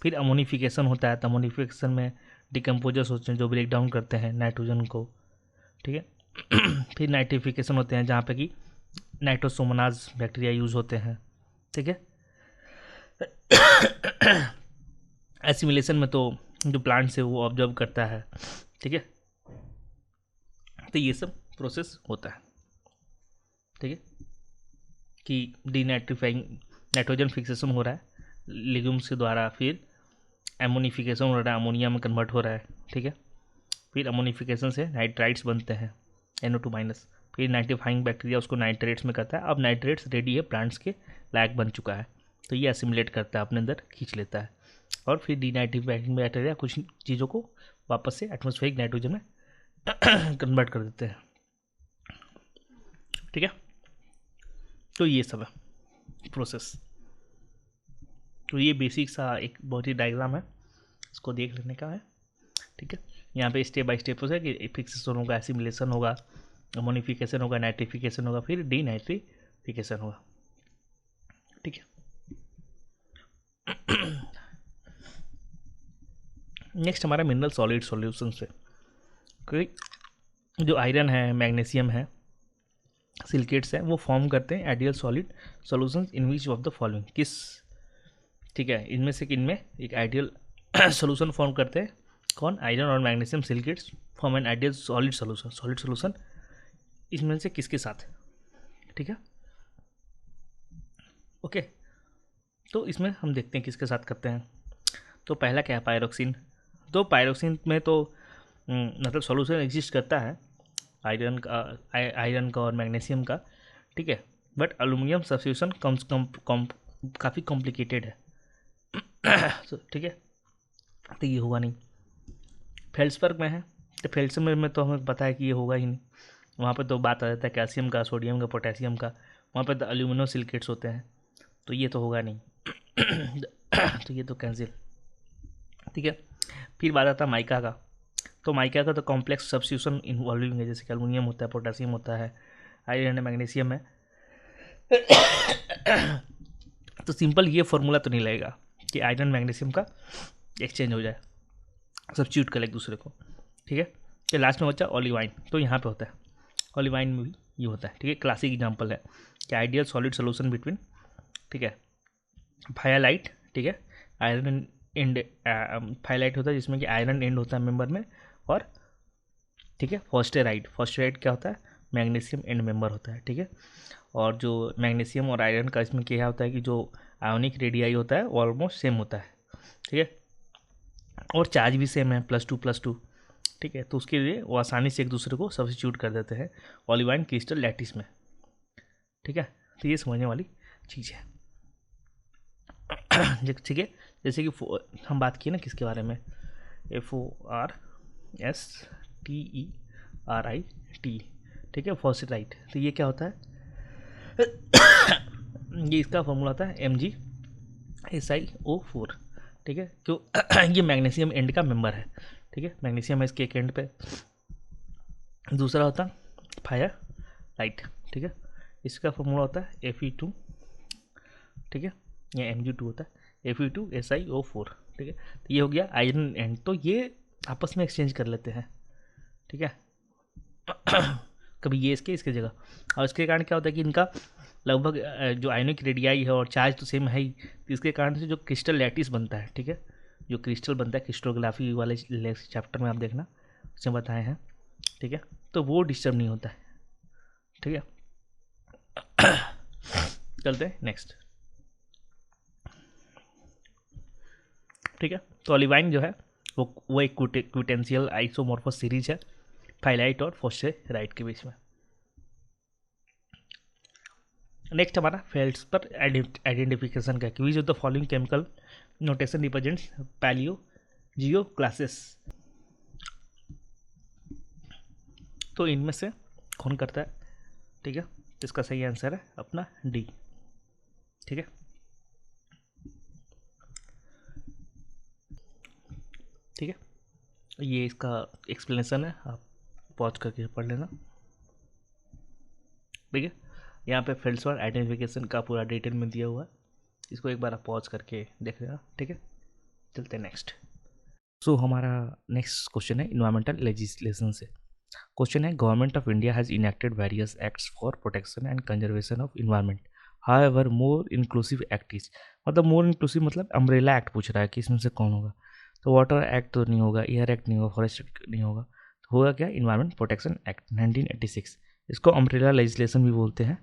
फिर अमोनिफिकेशन होता है, तो अमोनिफिकेशन में डिकम्पोजर्स होते हैं जो ब्रेक डाउन करते हैं नाइट्रोजन को, ठीक है। फिर नाइट्रिफिकेशन होते हैं जहाँ पे कि नाइट्रोसोमोनाज बैक्टीरिया यूज होते हैं, ठीक है। एसिमिलेशन में तो जो प्लांट्स है वो ऑब्जर्व करता है, ठीक है। तो ये सब प्रोसेस होता है, ठीक है, कि डीनाइट्रीफाइंग नाइट्रोजन फिक्सेशन हो रहा है लिग्यूम्स के द्वारा, फिर एमोनिफिकेशन हो रहा है, अमोनिया में कन्वर्ट हो रहा है, ठीक है। फिर अमोनिफिकेशन से नाइट्राइट्स बनते हैं NO2-, फिर नाइट्रीफाइंग बैक्टीरिया उसको नाइट्रेट्स में करता है। अब नाइट्रेट्स रेडी है, प्लांट्स के लायक बन चुका है, तो ये असिमुलेट करता है, अपने अंदर खींच लेता है। और फिर डीनाइट्रीफाइंग बैक्टीरिया कुछ चीज़ों को वापस से एटमॉस्फेरिक नाइट्रोजन में कन्वर्ट कर देते हैं, ठीक है। तो ये सब है प्रोसेस। तो ये बेसिक सा एक बहुत ही डायग्राम है, इसको देख लेने का है, ठीक है। यहाँ पे स्टेप बाय स्टेप है कि फिक्सेशन होगा, एसिमिलेशन होगा, अमोनिफिकेशन होगा, नाइट्रिफिकेशन होगा, फिर डी नाइट्रिफिकेशन होगा, ठीक है। नेक्स्ट हमारा मिनरल सॉलिड सॉल्यूशन से, कोई जो आयरन है, मैग्नीशियम है, सिलिकेट्स है, वो फॉर्म करते हैं ideal solid solutions in which of the following, किस, ठीक है, इनमें से किनमें एक आइडियल सोल्यूशन फॉर्म करते हैं, कौन, आयरन और magnesium silicates form an ideal solid solution इसमें से किसके साथ, ठीक है, ओके। तो इसमें हम देखते हैं किसके साथ करते हैं। तो पहला क्या है, पायरोक्सिन। तो पायरोक्सिन में तो मतलब सॉल्यूशन एग्जिस्ट करता है आयरन का और मैग्नीशियम का, ठीक है, बट एल्यूमिनियम सब्स्टिट्यूशन काफ़ी कॉम्प्लिकेटेड है ठीक है, तो ये होगा नहीं। फेल्ड्सबर्ग में है, तो फेल्ड्सबर्ग में तो हमें पता है कि ये होगा ही नहीं, वहाँ पे तो बात आ जाता है कैल्शियम का, सोडियम का, पोटेशियम का, वहाँ पे तो एल्यूमिनो सिलिकेट्स होते हैं, तो ये तो होगा नहीं तो ये तो कैंसिल, ठीक है। फिर बात आता है माइका का। तो माइका का तो कॉम्प्लेक्स सब्स्टिट्यूशन इन्वॉल्विंग है, जैसे कि एल्यूमिनियम होता है, पोटेशियम होता है, आयरन है, मैग्नीशियम है तो सिंपल ये फॉर्मूला तो नहीं लगेगा कि आयरन मैग्नीशियम का एक्सचेंज हो जाए, सब्स्टिट्यूट कर ले एक दूसरे को, ठीक है। तो लास्ट में बचा ओलिवाइन, तो यहाँ पे होता है, ओलिवाइन में भी ये होता है, ठीक है। क्लासिक एग्जांपल है कि आइडियल सॉलिड सोल्यूशन बिटवीन, ठीक है, फायलाइट, ठीक है, आयरन एंड, फायलाइट होता है जिसमें कि आयरन एंड होता है मेंबर में, और ठीक है फॉस्फेराइड क्या होता है, मैग्नीशियम एंड मेंबर होता है, ठीक है। और जो मैग्नीशियम और आयरन का इसमें क्या होता है कि जो आयोनिक रेडियाई होता है ऑलमोस्ट सेम होता है, ठीक है, और चार्ज भी सेम है, +2 ठीक है। तो उसके लिए वो आसानी से एक दूसरे को सब्स्टिट्यूट कर देते हैं ओलिवाइन क्रिस्टल लैटिस में, ठीक है। तो ये समझने वाली चीज़ है ठीक है। जैसे कि हम बात किए ना किसके बारे में, FORSTERIT, ठीक है, फॉस्फेराइट। तो ये क्या होता है ये इसका फॉर्मूला होता है MgSiO4, ठीक है, क्यों ये मैग्नीशियम एंड का मेंबर है, ठीक है, मैग्नीशियम है इसके एक एंड पे। दूसरा होता है फायर लाइट, ठीक है, इसका फॉर्मूला होता है Fe2, ठीक है, ये Mg2 होता है, Fe2SiO4, ठीक है। तो ये हो गया आयरन एंड, तो ये आपस में एक्सचेंज कर लेते हैं, ठीक है कभी ये इसके जगह, और इसके कारण क्या होता है कि इनका लगभग जो आयनिक रेडियाई है और चार्ज तो सेम है ही, तो इसके कारण से जो क्रिस्टल लैटिस बनता है, ठीक है, जो क्रिस्टल बनता है क्रिस्टोग्राफी वाले चैप्टर में आप देखना उसमें बताए हैं, ठीक है, तो वो डिस्टर्ब नहीं होता है, ठीक है चलते हैं नेक्स्ट, ठीक है। तो ओलिवाइन जो है वो एक क्विटेंशियल आइसोमॉर्फस सीरीज है फाइलाइट और फॉस्फेराइट के बीच में। नेक्स्ट हमारा फेल्ड्सबर्ग आइडेंटिफिकेशन का, which of the following chemical notation represents plagioclase. तो इनमें से कौन करता है, ठीक है, इसका सही आंसर है अपना डी, ठीक है, ठीक है। ये इसका एक्सप्लेनेशन है, आप पॉज करके पढ़ लेना, ठीक है। यहाँ पे फेल्ड्सबर्ग आइडेंटिफिकेशन का पूरा डिटेल में दिया हुआ है, इसको एक बार आप पॉज करके देख लेना, ठीक है। चलते हैं नेक्स्ट। सो हमारा नेक्स्ट क्वेश्चन है इन्वायरमेंटल लेजिस्लेशन से। क्वेश्चन है, government of India has enacted various acts for protection and conservation of environment, however more inclusive act is, मतलब मोर इंक्लूसिव मतलब अम्ब्रेला एक्ट पूछ रहा है कि इसमें से कौन होगा। तो वाटर एक्ट तो नहीं होगा, एयर एक्ट नहीं होगा, फॉरेस्ट एक्ट नहीं होगा, तो होगा क्या, इन्वायरमेंट प्रोटेक्शन एक्ट 1986, इसको अम्ब्रेला लेजिस्लेशन भी बोलते हैं,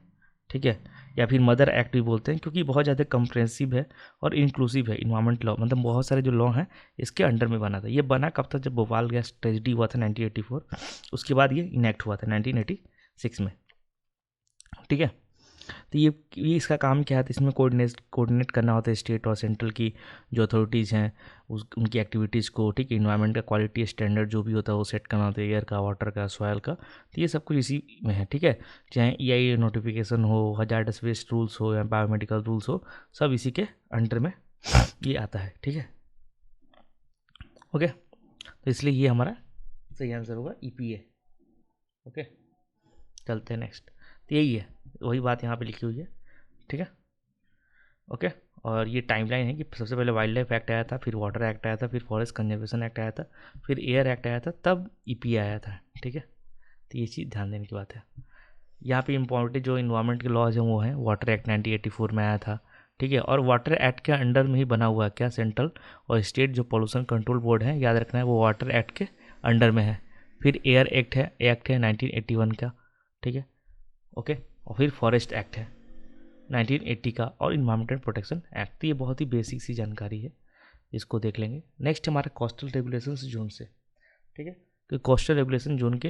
ठीक है, या फिर मदर एक्ट भी बोलते हैं, क्योंकि बहुत ज़्यादा कंप्रेहेंसिव है और इंक्लूसिव है इन्वायरमेंट लॉ, मतलब बहुत सारे जो लॉ हैं इसके अंडर में बना था। ये बना कब था, जब भोपाल गैस ट्रेजिडी हुआ था 1984, उसके बाद ये इनेक्ट हुआ था 1986 में, ठीक है। तो ये इसका काम क्या है, तो इसमें कोऑर्डिनेट करना होता है स्टेट और सेंट्रल की जो अथॉरिटीज़ हैं उनकी एक्टिविटीज़ को, ठीक है, इन्वायरमेंट का क्वालिटी स्टैंडर्ड जो भी होता है वो सेट करना होता है, एयर का, वाटर का, सॉयल का, तो ये सब कुछ इसी में है, ठीक है। चाहे EIA नोटिफिकेशन हो, हजार्डस वेस्ट रूल्स हो या बायोमेडिकल रूल्स हो, सब इसी के अंडर में ये आता है, ठीक है, ओके। तो इसलिए ये हमारा सही आंसर होगा EPA, ओके। चलते हैं नेक्स्ट, तो यही है, वही बात यहाँ पे लिखी हुई है, ठीक है, ओके। और ये टाइमलाइन है कि सबसे पहले वाइल्ड लाइफ एक्ट आया था, फिर वाटर एक्ट आया था, फिर फॉरेस्ट कंजर्वेशन एक्ट आया था, फिर एयर एक्ट आया था, तब ईपी आया था। ठीक है, तो ये चीज़ ध्यान देने की बात है। यहाँ पे इम्पॉर्टेंट जो इन्वायरमेंट के लॉज हैं वो हैं, वाटर एक्ट 1984 में आया था। ठीक है, और वाटर एक्ट के अंडर में ही बना हुआ है क्या, सेंट्रल और स्टेट जो पॉल्यूशन कंट्रोल बोर्ड है, याद रखना है वो वाटर एक्ट के अंडर में है। फिर एयर एक्ट है 1981 का। ठीक है, ओके, और फिर फॉरेस्ट एक्ट है 1980 का, और इन्वायरमेंटल प्रोटेक्शन एक्ट। तो ये बहुत ही बेसिक सी जानकारी है, इसको देख लेंगे। नेक्स्ट हमारा कोस्टल रेगुलेशन जोन से। ठीक है, तो कोस्टल रेगुलेशन जोन के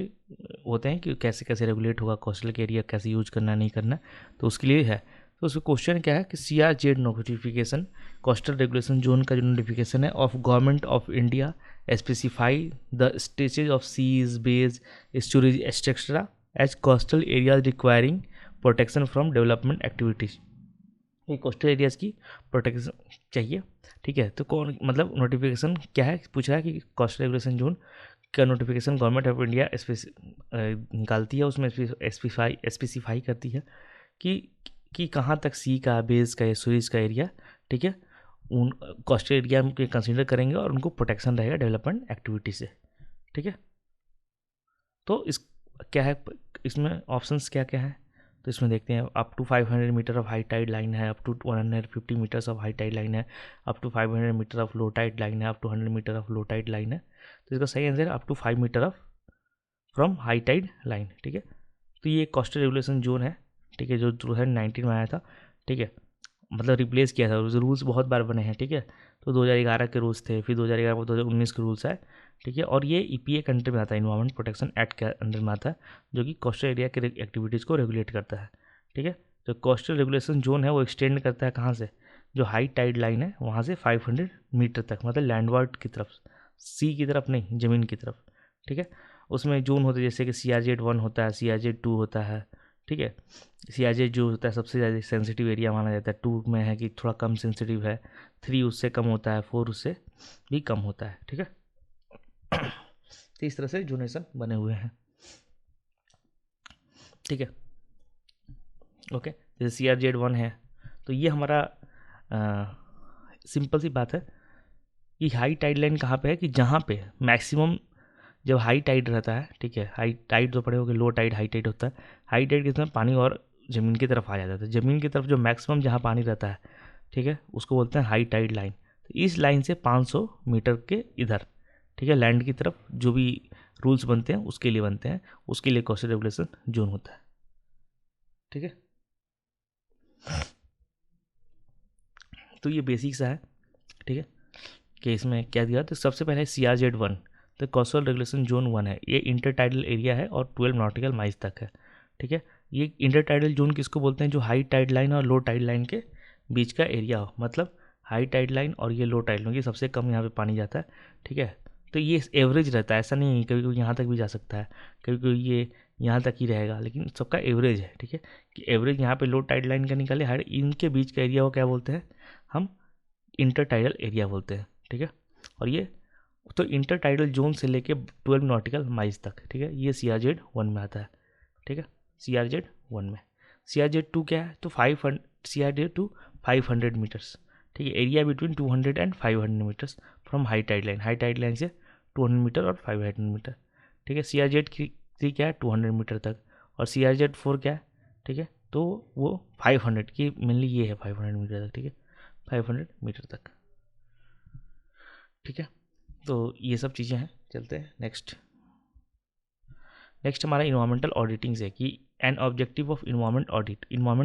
होते हैं कि कैसे कैसे रेगुलेट होगा कोस्टल के एरिया, कैसे यूज करना नहीं करना, तो उसके लिए है। तो उसका क्वेश्चन क्या है कि CRZ notification, coastal regulation zone का जो नोटिफिकेशन है of Government of India specify the stages of seas, bays, storage etcetera as coastal areas requiring protection from development activities. ये कोस्टल एरियाज़ की प्रोटेक्शन चाहिए। ठीक है, तो कौन मतलब नोटिफिकेशन क्या है, पूछ रहा है कि कोस्टल रेगुलेशन जोन का नोटिफिकेशन गवर्नमेंट ऑफ इंडिया निकालती है, उसमें स्पेसिफाई करती है कि कहाँ तक सी का, बेस का या सुरेज का एरिया, ठीक है, उन कोस्टल एरिया के कंसीडर करेंगे और उनको प्रोटेक्शन रहेगा डेवलपमेंट एक्टिविटी से। ठीक है, तो इस क्या है, इसमें ऑप्शंस क्या क्या है, तो इसमें देखते हैं up to 500 metre of high tide line है, up to 150 metres of high tide line है, up to 500 metre of low tide line है, up to 100 metre of low tide line है। तो इसका सही आंसर है up to 5 metre of from high tide line. ठीक है, तो ये कोस्टल रेगुलेशन जोन है। ठीक है, जो 2019 में आया था। ठीक है, मतलब रिप्लेस किया था, रूल्स बहुत बार बने हैं। ठीक है, तो 2011 के रूल्स थे, फिर 2011 को 2019 के रूल्स आए। ठीक है, और ये EPA के अंडर में आता है, इन्वायरमेंट प्रोटेक्शन एक्ट के अंडर में आता है, जो कि कोस्टल एरिया के एक्टिविटीज़ को रेगुलेट करता है। ठीक है, तो कोस्टल रेगुलेशन जोन है वो एक्सटेंड करता है कहाँ से, जो हाई टाइड लाइन है वहाँ से 500 मीटर तक, मतलब लैंडवार्ड की तरफ, सी की तरफ नहीं, ज़मीन की तरफ। ठीक है, उसमें जोन होते हैं जैसे कि CRZ 1 होता है, CRZ 2 होता है। ठीक है, CRZ जो होता है सबसे ज़्यादा सेंसिटिव एरिया माना जाता है, 2 में है कि थोड़ा कम सेंसिटिव है, 3 उससे कम होता है, 4 उससे भी कम होता है। ठीक है, तो इस तरह से जोनेशन बने हुए हैं। ठीक है, ओके, जैसे CRZ 1 है, तो ये हमारा सिंपल सी बात है कि हाई टाइड लाइन कहाँ पे है, कि जहाँ पे मैक्सिमम जब हाई टाइड रहता है। ठीक है, हाई टाइड तो पड़े हो गए, लो टाइड हाई टाइड होता है। हाई टाइड के समय पानी और ज़मीन की तरफ आ जाता है, तो ज़मीन की तरफ जो मैक्सिमम जहाँ पानी रहता है, ठीक है, उसको बोलते हैं हाई टाइड लाइन। तो इस लाइन से 500 मीटर के इधर, ठीक है, लैंड की तरफ जो भी रूल्स बनते हैं उसके लिए बनते हैं, उसके लिए कोस्टल रेगुलेशन जोन होता है। ठीक है, तो ये बेसिक सा है। ठीक है, कि इसमें क्या दिया, तो सबसे पहले CRZ 1, तो कोस्टल रेगुलेशन जोन 1 है, ये इंटरटाइडल एरिया है और 12 नॉटिकल माइल्स तक है। ठीक है, ये इंटरटाइडल जोन किसको बोलते हैं, जो हाई टाइड लाइन और लो टाइड लाइन के बीच का एरिया हो, मतलब हाई टाइड लाइन और ये लो टाइड लाइन, ये सबसे कम यहाँ पे पानी जाता है। ठीक है, तो ये एवरेज रहता है, ऐसा नहीं है कभी कभी यहाँ तक भी जा सकता है, कभी कभी ये यहाँ तक ही रहेगा, लेकिन सबका एवरेज है। ठीक है, कि एवरेज यहाँ पे लो टाइड लाइन का निकाले, हर इनके बीच का एरिया को क्या बोलते हैं हम, इंटरटाइडल एरिया बोलते हैं। ठीक है, और ये तो इंटरटाइडल जोन से लेके 12 नॉटिकल माइल्स तक, ठीक है, ये CRZ 1 में आता है। ठीक है, CRZ 1 में। CRZ 2 क्या है, तो 500, CRZ 2 500 मीटर्स। ठीक है, area between 200 and 500 metres from high tide line से 200 मीटर और 500 मीटर। ठीक है, CRZ 3 क्या है, 200 मीटर तक, और CRZ 4 क्या है, ठीक है, तो वो 500 की मेनली ये है, 500 मीटर तक। ठीक है, 500 मीटर तक। ठीक है, तो ये सब चीज़ें हैं। चलते हैं नेक्स्ट हमारा इन्वायरमेंटल ऑडिटिंग से, कि an objective of environment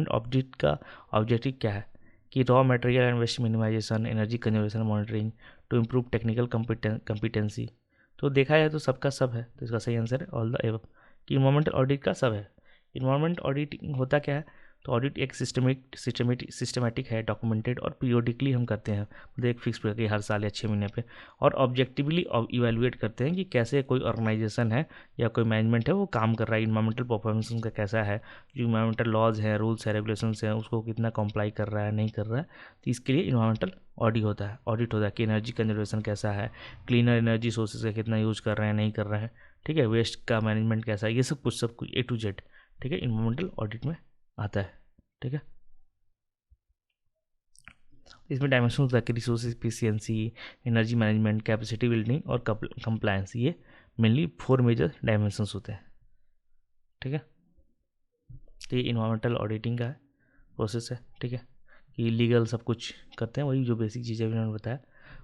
audit का ऑब्जेक्टिव क्या है, कि raw material and waste minimisation, energy conservation monitoring to improve technical competency. तो देखा जाए तो सबका सब है, तो इसका सही आंसर है ऑल द एबव, कि इन्वायरमेंटल ऑडिट का सब है। इन्वायरमेंट ऑडिटिंग होता क्या है, तो ऑडिट एक सिस्टमेटिक है, डॉक्यूमेंटेड और पीरियोडिकली हम करते हैं, मतलब एक फिक्स पीरियड हर साल या 6 महीने पे, और ऑब्जेक्टिवली इवेलुएट करते हैं कि कैसे कोई ऑर्गेनाइजेशन है या कोई मैनेजमेंट है वो काम कर रहा है, इन्वायरमेंटल परफॉर्मेंस उनका कैसा है, जो इन्वायरमेंटल लॉज हैं, रूल्स है, रेगुलेशंस हैं, उसको कितना कंप्लाई कर रहा है, नहीं कर रहा है। तो इसके लिए इन्वायरमेंटल ऑडिट होता है कि एनर्जी कंजर्वेशन कैसा है, क्लीनर एनर्जी सोर्सेज का कितना यूज़ कर रहे हैं, नहीं कर रहे हैं। ठीक है, वेस्ट का मैनेजमेंट कैसा है, ये सब कुछ A to Z, ठीक है, इन्वायरमेंटल ऑडिट में आता है। ठीक है, इसमें डायमेंशन होता है कि resource efficiency, energy management, capacity building और कंप्लायंस, ये मेनली 4 मेजर डायमेंशंस होते हैं। ठीक है, तो ये इन्वायरमेंटल ऑडिटिंग का प्रोसेस है। ठीक है, कि लीगल सब कुछ करते हैं, वही जो बेसिक चीज़ें मैंने बताया।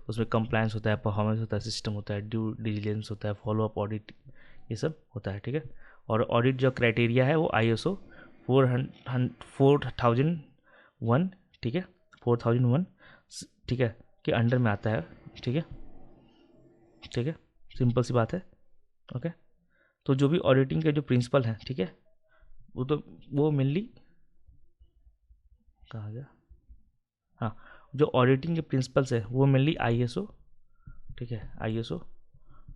उसमें कंप्लायंस होता है, परफॉर्मेंस होता है, सिस्टम होता है, ड्यू डिलिजेंस होता है, फॉलो अप ऑडिट, ये सब होता है। ठीक है, और ऑडिट जो क्राइटेरिया है वो ISO 4001, ठीक है, 4001, ठीक है, के अंडर में आता है। ठीक है, ठीक है, सिंपल सी बात है। ओके, तो जो भी ऑडिटिंग के जो प्रिंसिपल हैं, ठीक है, वो मेनली कहा गया, हाँ, जो ऑडिटिंग के प्रिंसिपल्स है वो मेनली ISO, ठीक है, ISO,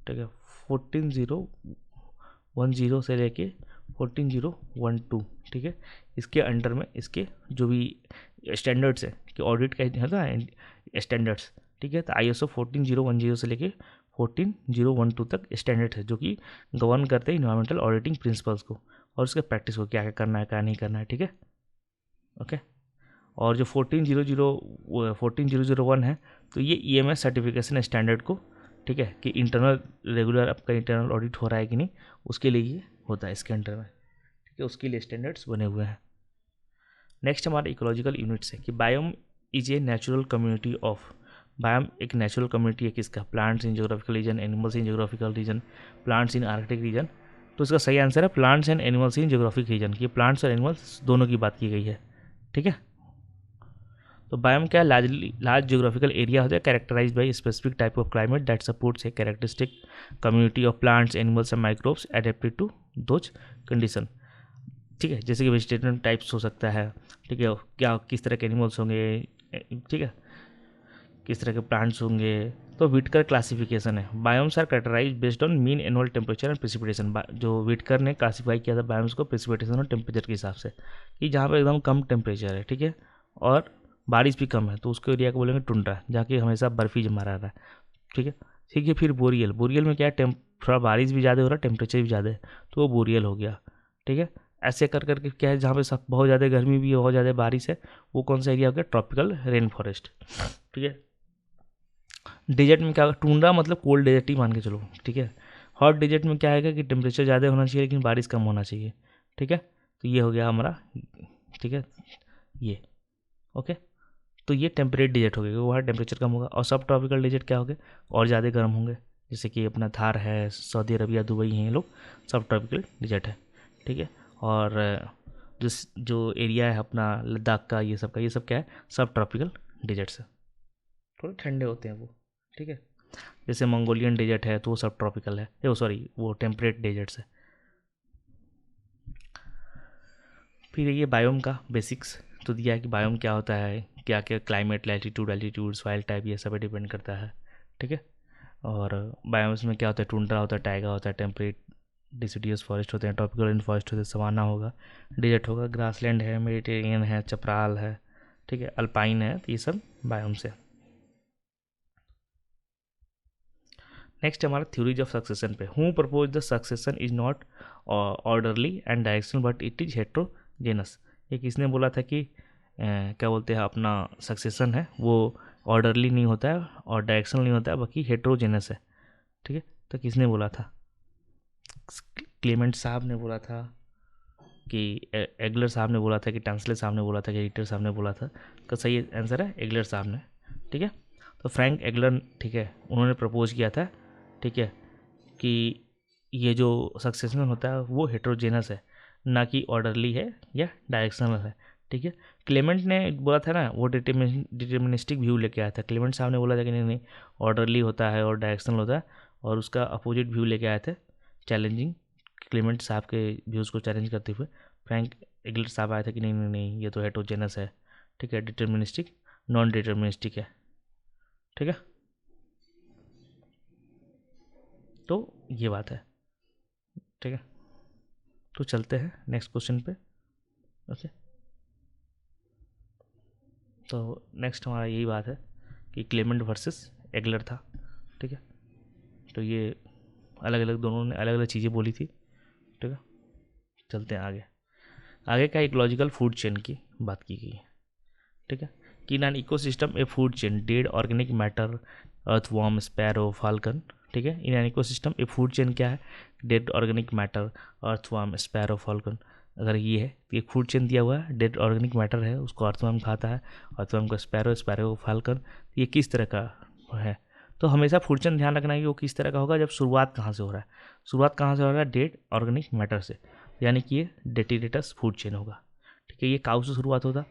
ठीक है, 14010 से लेके 14012, ठीक है, इसके अंडर में इसके जो भी स्टैंडर्ड्स है कि ऑडिट का है ना स्टैंडर्ड्स, ठीक है, तो ISO 14010 से लेके 14012 तक स्टैंडर्ड है जो कि गवर्न करते हैं इन्वायरमेंटल ऑडिटिंग प्रिंसिपल्स को और उसके प्रैक्टिस को, क्या क्या करना है क्या नहीं करना है। ठीक है, ओके, और जो 14001 है, तो ये EMS सर्टिफिकेशन स्टैंडर्ड को, ठीक है, कि इंटरनल रेगुलर आपका इंटरनल ऑडिट हो रहा है कि नहीं, उसके लिए ये होता है इसके अंडर में। ठीक है, उसके लिए स्टैंडर्ड्स बने हुए हैं। नेक्स्ट हमारे इकोलॉजिकल यूनिट्स है कि biome is a natural community of, biome एक नेचुरल कम्युनिटी है किसका, plants in geographical region, animals in geographical region, plants in Arctic region. तो इसका सही आंसर है plants and animals in geographic region, कि प्लांट्स और एनिमल्स दोनों की बात की गई है। ठीक है, तो बायोम क्या, लार्ज जियोग्राफिकल एरिया होता है characterise by specific type of climate that supports a characteristic community of plants, animals and microbes adapted to those condition. ठीक है, जैसे कि वेजिटेरियन टाइप्स हो सकता है, ठीक है, क्या किस तरह के एनिमल्स होंगे, ठीक है, किस तरह के प्लांट्स होंगे। तो विटकर क्लासिफिकेशन है, biomes are characterise based on mean annual temperature and precipitation. जो विटकर ने क्लासीफाई किया था बायोम्स को प्रेसिपिटेशन और टेम्परेचर के हिसाब से, कि जहाँ पर एकदम कम टेम्परेचर है, ठीक है, और बारिश भी कम है, तो उसको एरिया को बोलेंगे टुंड्रा, जहाँ की हमेशा बर्फ़ी जमा रहा है। ठीक है, ठीक है, फिर बोरियल, बोरियल में क्या है, थोड़ा बारिश भी ज़्यादा हो रहा है, टेम्परेचर भी ज़्यादा है, तो वो बोरियल हो गया। ठीक है, ऐसे कर करके क्या है, जहाँ पे सब बहुत ज़्यादा गर्मी भी है, बहुत ज़्यादा बारिश है, वो कौन सा एरिया हो गया, ट्रॉपिकल रेन फॉरेस्ट। ठीक है, डेजर्ट में क्या होगा, टूंड्रा मतलब कोल्ड डेजर्ट ही मान के चलो। ठीक है, हॉट डेजर्ट में क्या है कि टेम्परेचर ज़्यादा होना चाहिए लेकिन बारिश कम होना चाहिए। ठीक है, तो ये हो गया हमारा, ठीक है, ये ओके, तो ये टेम्परेट डेजर्ट हो गया, वहाँ टेम्परेचर कम होगा। और सब ट्रॉपिकल डेजर्ट क्या हो गए, और ज़्यादा गर्म होंगे, जैसे कि अपना थार है, सऊदी अरबिया, दुबई हैं, ये लोग सब ट्रॉपिकल डेजर्ट है। ठीक है, और जो एरिया है अपना लद्दाख का, ये सब क्या है, सब ट्रॉपिकल डेजर्ट्स है, थोड़े ठंडे होते हैं वो। ठीक है, जैसे मंगोलियन डेजर्ट है तो वो सब ट्रॉपिकल है, वो सॉरी वो टेम्परेट डेजर्ट्स है। फिर ये बायोम का बेसिक्स तो दिया है कि बायोम क्या होता है, क्या क्या climate, latitude, altitude, soil type, ये सब पे डिपेंड करता है। ठीक है, और बायोम्स में क्या होता है, टुंड्रा होता है, टाइगा होता है, टेम्परेट डिसिडियस फॉरेस्ट होते हैं, ट्रॉपिकल रेन फॉरेस्ट होते हैं, सवाना होगा, डेजर्ट होगा, ग्रासलैंड है, मेडिटेरियन है, चपराल है, ठीक है, अल्पाइन है, तो ये सब बायोम्स है। नेक्स्ट हमारा थ्योरीज ऑफ सक्सेशन पे, who propose the succession is not orderly and directional but it is heterogeneous. ये किसने बोला था कि क्या बोलते हैं, अपना सक्सेशन है वो ऑर्डरली नहीं होता है और डायरेक्शनल नहीं होता है, बाकी हेट्रोजेनस है। ठीक है, तो किसने बोला था, क्लेमेंट साहब ने बोला था कि एगलर साहब ने बोला था कि टांसले साहब ने बोला था कि एडिटर साहब ने बोला था। तो सही आंसर है एगलर साहब ने। ठीक है, तो फ्रैंक एगलर, ठीक है, उन्होंने प्रपोज किया था, ठीक है, कि ये जो सक्सेशन होता है वो हेट्रोजेनस है, ना कि ऑर्डरली है या डायरेक्शनल है। ठीक है, क्लेमेंट ने बोला था ना, वो डिटर्मिनिस्टिक व्यू लेके आया था। क्लेमेंट साहब ने बोला था कि नहीं नहीं, ऑर्डरली होता है और डायरेक्शनल होता है, और उसका अपोजिट व्यू लेके आए थे, चैलेंजिंग क्लेमेंट साहब के व्यूज़ को चैलेंज करते हुए फ्रैंक एगलर साहब आए थे कि नहीं नहीं नहीं, ये तो हेट्रोजेनस है। ठीक है, डिटर्मिनिस्टिक नॉन डिटर्मिनिस्टिक है। ठीक है, तो ये बात है। ठीक है, तो चलते हैं नेक्स्ट क्वेश्चन पे। ओके, तो नेक्स्ट हमारा यही बात है कि क्लेमेंट वर्सेस एगलर था। ठीक है, तो ये अलग अलग, दोनों ने अलग अलग चीज़ें बोली थी। ठीक है, चलते हैं आगे। आगे का इकोलॉजिकल फूड चेन की बात की गई है। ठीक है, कि in an ecosystem A food chain dead organic matter earthworm sparrow falcon, ठीक है। In an ecosystem A food chain क्या है, dead organic matter earthworm sparrow falcon. अगर ये है तो एक फूड चेन दिया हुआ है, डेड ऑर्गेनिक मैटर है, उसको अर्थवॉर्म खाता है, अर्थवॉर्म को स्पैरो, स्पैरो को फाल्कन। ये किस तरह का है, तो हमेशा फूड चेन ध्यान रखना है कि वो किस तरह का होगा, जब शुरुआत कहाँ से हो रहा है। शुरुआत कहाँ से हो रहा है, डेड ऑर्गेनिक मैटर से, यानी कि ये डेटिडेटस फूड चेन होगा, ठीक है। ये काउ से शुरुआत होता,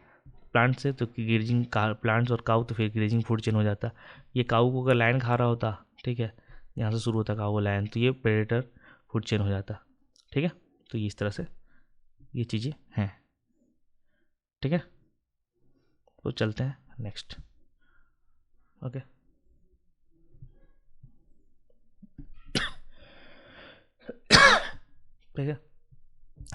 प्लांट से तो ग्रेजिंग प्लांट्स और काउ, तो फिर ग्रेजिंग फूड चेन हो जाता। ये काउ को अगर लायन खा रहा होता, ठीक है, यहाँ से शुरू होता काउ को लायन, तो ये प्रेडेटर फूड चेन हो जाता, ठीक है। तो इस तरह से ये चीज़ें हैं, ठीक है। तो चलते हैं नेक्स्ट, ओके। ठीक है,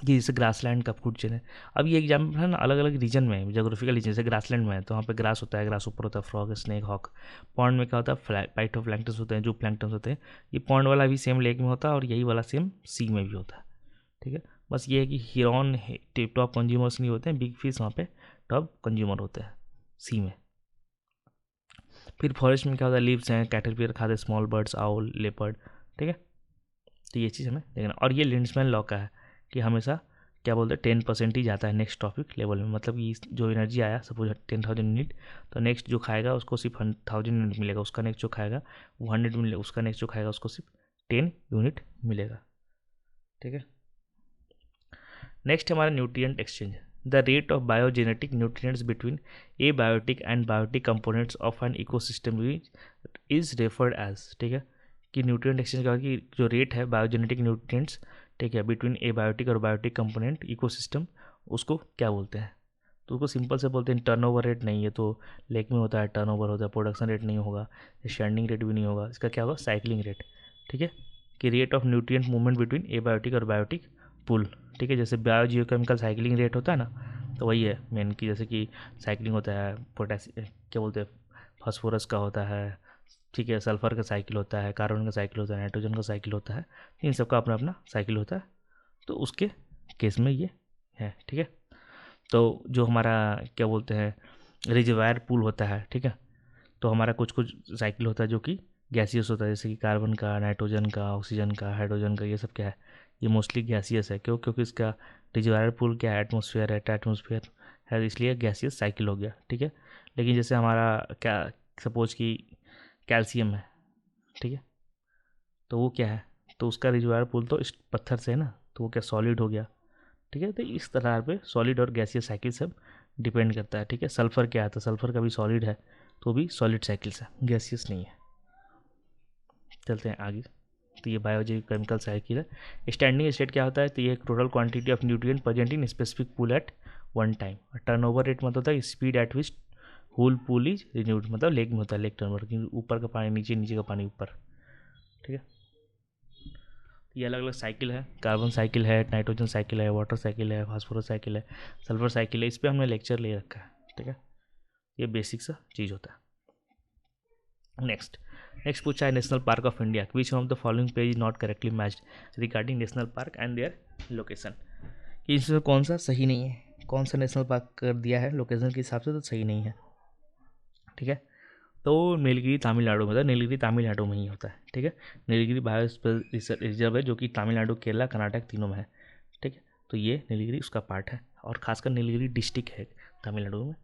कि जैसे ग्रासलैंड का फूड चेन है। अब ये एग्जाम्पल है ना अलग अलग रीजन में, जोग्राफिकल रीजन, जैसे ग्रासलैंड में है तो वहाँ पे ग्रास होता है, ग्रास ऊपर होता है, फ्रॉग, स्नेक, हॉक। पॉन्ड में क्या होता है, फाइटोप्लैंक्टन्स होते हैं, जो प्लैंक्टन्स होते हैं। ये पॉन्ड वाला भी सेम लेक में होता है और यही वाला सेम सी में भी होता है, ठीक है। बस ये है कि हिरॉन टॉप कंज्यूमर्स नहीं होते हैं, बिग फिश वहाँ पे टॉप कंज्यूमर होते हैं सी में। फिर फॉरेस्ट में क्या होता है, लीव्स हैं, कैटरपिलर खाते, स्मॉल बर्ड्स, आउल, लेपर्ड, ठीक है। तो ये चीज़ हमें देखना। और ये लिंड्समैन लॉ का है कि हमेशा क्या बोलते हैं 10% ही जाता है नेक्स्ट टॉपिक लेवल में, मतलब कि जो एनर्जी आया सपोज 10,000 यूनिट, तो नेक्स्ट जो खाएगा उसको सिर्फ 1000 यूनिट मिलेगा, उसका नेक्स्ट जो खाएगा वो 100 मिलेगा, उसका नेक्स्ट जो खाएगा उसको सिर्फ 10 यूनिट मिलेगा, ठीक है। नेक्स्ट हमारा nutrient exchange, the rate of biogenetic nutrients between abiotic and biotic components of an ecosystem is referred as, ठीक है। कि न्यूट्रिएंट एक्सचेंज का कि जो रेट है बायोजेनेटिक न्यूट्रिएंट्स, ठीक है, बिटवीन एबायोटिक और बायोटिक कंपोनेंट इकोसिस्टम, उसको क्या बोलते हैं, तो उसको सिंपल से बोलते हैं टर्नओवर रेट। नहीं है तो लेक में होता है टर्नओवर होता है, प्रोडक्शन रेट नहीं होगा, स्टैंडिंग रेट भी नहीं होगा, इसका क्या होगा, साइक्लिंग रेट, ठीक है। कि rate of nutrient movement between abiotic और बायोटिक पुल, ठीक है। जैसे बायोजियोकेमिकल साइक्लिंग रेट होता है ना, तो वही है मेन की, जैसे कि साइक्लिंग होता है पोटेशियम, क्या बोलते हैं, फास्फोरस का होता है, ठीक है, सल्फर का साइकिल होता है, कार्बन का साइकिल होता है, नाइट्रोजन का साइकिल होता है, इन सबका अपना अपना साइकिल होता है। तो उसके केस में ये है, ठीक है। तो जो हमारा क्या बोलते हैं रिजर्वायर पूल होता है, ठीक है, तो हमारा कुछ कुछ साइकिल होता है जो कि गैसियस होता है, जैसे कि कार्बन का, नाइट्रोजन का, ऑक्सीजन का, हाइड्रोजन का, ये सब क्या है, ये मोस्टली गैसियस है। क्यों, क्योंकि इसका रिजर्वायर पूल क्या है, एटमॉस्फेयर है, एटमॉस्फेयर है, इसलिए गैसियस साइकिल हो गया, ठीक है। लेकिन जैसे हमारा क्या सपोज कि कैल्शियम है, ठीक है, तो वो क्या है, तो उसका रिजर्वायर पूल तो इस पत्थर से है ना, तो वो क्या सॉलिड हो गया, ठीक है। तो इस तरह पे सॉलिड और गैसियस साइकिल सब डिपेंड करता है, ठीक है। सल्फर क्या है, तो सल्फर का भी सॉलिड है, तो भी सॉलिड साइकिल्स है, गैसियस नहीं है। चलते हैं आगे, तो ये बायोकेमिकल साइकिल है। स्टैंडिंग स्टेट क्या होता है, तो ये total quantity of nutrient present in specific pool at one time. Turnover rate मतलब होता है speed at which whole pool is renewed, मतलब लेक में होता है लेक टर्नओवर, ऊपर का पानी नीचे, नीचे का पानी ऊपर, ठीक है। ये अलग अलग साइकिल है, कार्बन साइकिल है, नाइट्रोजन साइकिल है, वाटर साइकिल है, फास्फोरस साइकिल है, सल्फर साइकिल है, इस पर हमने लेक्चर ले रखा है, ठीक है। ये बेसिक सा चीज़ होता है। नेक्स्ट पूछा है national park of India, which one of the following page is not correctly matched regarding national park and their location. कि इसमें कौन सा सही नहीं है, कौन सा नेशनल पार्क कर दिया है लोकेशन के हिसाब से तो सही नहीं है, ठीक है। तो नीलगिरी तमिलनाडु में, नीलगिरी तमिलनाडु में ही होता है, ठीक है। नीलगिरी बायोस्फीयर रिजर्व है जो कि तमिलनाडु, केरला, कर्नाटक तीनों में है, ठीक है। तो ये नीलगिरी उसका पार्ट है, और खासकर नीलगिरी डिस्ट्रिक्ट है तमिलनाडु में।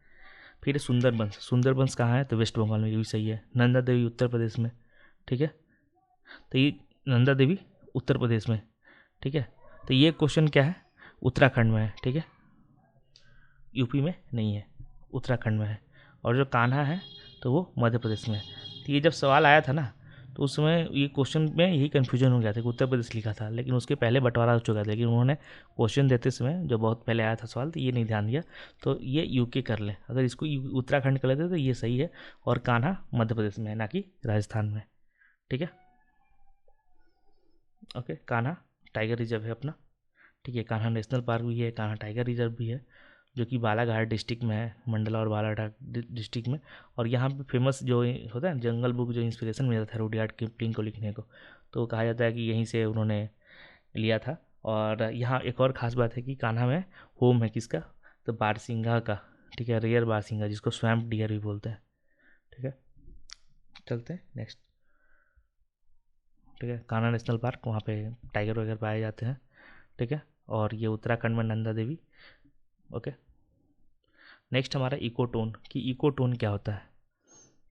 फिर सुंदरबंस, सुंदरबंस कहाँ है, तो वेस्ट बंगाल में, ये भी सही है। नंदा देवी उत्तर प्रदेश में, ठीक है, तो ये नंदा देवी उत्तर प्रदेश में, ठीक है। तो ये क्वेश्चन क्या है, उत्तराखंड में है, ठीक है, यूपी में नहीं है, उत्तराखंड में है। और जो कान्हा है तो वो मध्य प्रदेश में है। तो ये जब सवाल आया था ना, तो उस समय ये क्वेश्चन में यही कन्फ्यूजन हो गया था कि उत्तर प्रदेश लिखा था, लेकिन उसके पहले बंटवारा हो चुका था, लेकिन उन्होंने क्वेश्चन देते समय जो बहुत पहले आया था सवाल, तो ये नहीं ध्यान दिया, तो ये यूके कर लें, अगर इसको उत्तराखंड कर लेते तो ये सही है, और कान्हा मध्य प्रदेश में है, ना कि राजस्थान में, ठीक है। ओके, कान्हा टाइगर रिजर्व है अपना, ठीक है। कान्हा नेशनल पार्क भी है, कान्हा टाइगर रिजर्व भी है, जो कि बालाघाट डिस्ट्रिक्ट में है, मंडला और बालाघाट डिस्ट्रिक्ट में। और यहाँ पे फेमस जो होता है जंगल बुक, जो इंस्पिरेशन मिला था रुडयार्ड किपलिंग को लिखने को, तो कहा जाता है कि यहीं से उन्होंने लिया था। और यहाँ एक और ख़ास बात है कि कान्हा में होम है किसका, तो बारहसिंघा का, ठीक है, रेयर बारहसिंगा जिसको स्वैम्प डियर भी बोलते हैं। ठीक है, चलते हैं नेक्स्ट। ठीक है, कान्हा नेशनल पार्क, वहाँ पे टाइगर वगैरह पाए जाते हैं। ठीक है, और ये उत्तराखंड में नंदा देवी। ओके, नेक्स्ट हमारा इकोटोन, कि इकोटोन क्या होता है।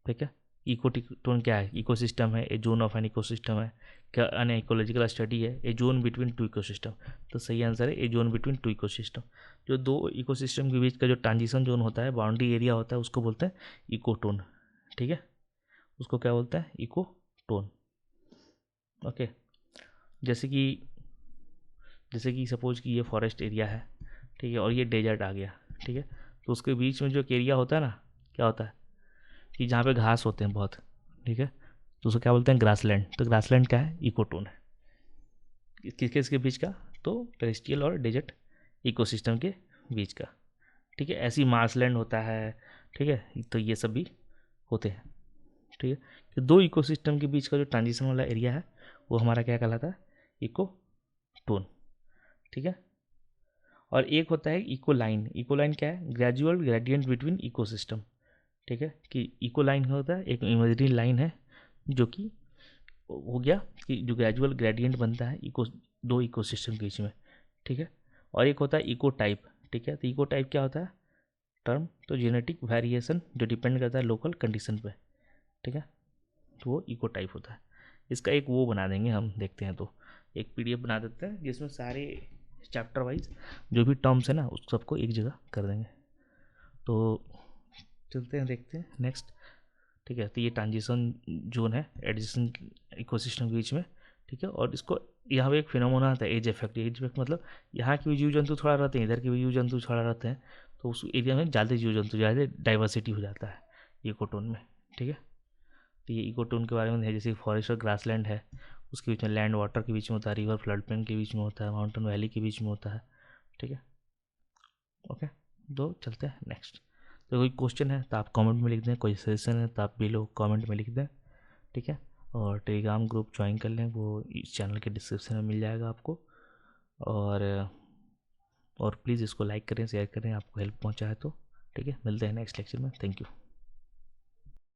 ठीक है, इकोटोन क्या है, इकोसिस्टम है, ए जोन ऑफ एन इकोसिस्टम है, क्या अन इकोलॉजिकल स्टडी है, ए जोन बिटवीन टू इकोसिस्टम। तो सही आंसर है ए जोन बिटवीन टू इकोसिस्टम। जो दो इकोसिस्टम के बीच का जो ट्रांजिशन जोन होता है, बाउंड्री एरिया होता है, उसको बोलते हैं इकोटोन। ठीक है, उसको क्या बोलते हैं, इकोटोन। ओके, जैसे कि सपोज कि ये फॉरेस्ट एरिया है, ठीक है, और ये डेजर्ट आ गया। ठीक है, तो उसके बीच में जो एक एरिया होता है ना, क्या होता है कि जहाँ पे घास होते हैं बहुत। ठीक है, तो उसको क्या बोलते हैं, ग्रासलैंड। तो ग्रासलैंड क्या है, इकोटोन है। किसके बीच का, तो टेरेस्ट्रियल और डेजर्ट इकोसिस्टम के बीच का। ठीक है, ऐसी मार्सलैंड होता है। ठीक है, तो ये सब भी होते हैं। ठीक है, तो दो इकोसिस्टम के बीच का जो ट्रांजिशन वाला एरिया है वो हमारा क्या कहलाता है, इकोटोन। ठीक है, और एक होता है इको लाइन। इको लाइन क्या है, ग्रेजुअल ग्रेडियंट बिटवीन इकोसिस्टम। ठीक है, कि इको लाइन होता है एक इमेजिनरी लाइन है, जो कि हो गया कि जो ग्रेजुअल ग्रेडियंट बनता है दो इकोसिस्टम के बीच में। ठीक है, और एक होता है इको टाइप। ठीक है, तो इको टाइप क्या होता है, टर्म तो जेनेटिक वेरिएशन जो डिपेंड करता है लोकल कंडीशन पे। ठीक है, तो वो इको टाइप होता है। इसका एक वो बना देंगे हम, देखते हैं, तो एक पीडीएफ बना देते हैं जिसमें सारे चैप्टर वाइज जो भी टर्म्स है ना उस सबको एक जगह कर देंगे। तो चलते हैं, देखते हैं नेक्स्ट। ठीक है, तो ये ट्रांजिशन जोन है एडजेसेंट इकोसिस्टम के बीच में। ठीक है, और इसको यहाँ पे एक फिनोमेना आता है एज इफेक्ट। एज इफेक्ट मतलब यहाँ के भी जीव जंतु थोड़ा रहते हैं, इधर के भी जीव जंतु थोड़ा रहते हैं, तो उस एरिया में ज़्यादा जीव जंतु, ज़्यादा डाइवर्सिटी हो जाता है इकोटोन में। ठीक है, तो ये इकोटोन के बारे में है, जैसे फॉरेस्ट और ग्रासलैंड है, उसके बीच में लैंड वाटर के बीच में होता है, रिवर फ्लड प्लेन के बीच में होता है, माउंटेन वैली के बीच में होता है। ठीक है, ओके, दो चलते हैं नेक्स्ट। तो कोई क्वेश्चन है तो आप कमेंट में लिख दें, कोई सजेशन है तो आप भी लोग कमेंट में लिख दें। ठीक है, और टेलीग्राम ग्रुप ज्वाइन कर लें, वो इस चैनल के डिस्क्रिप्शन में मिल जाएगा आपको। और प्लीज़ इसको लाइक करें, शेयर करें, आपको हेल्प पहुंचा है तो। ठीक है, मिलते हैं नेक्स्ट लेक्चर में, थैंक यू।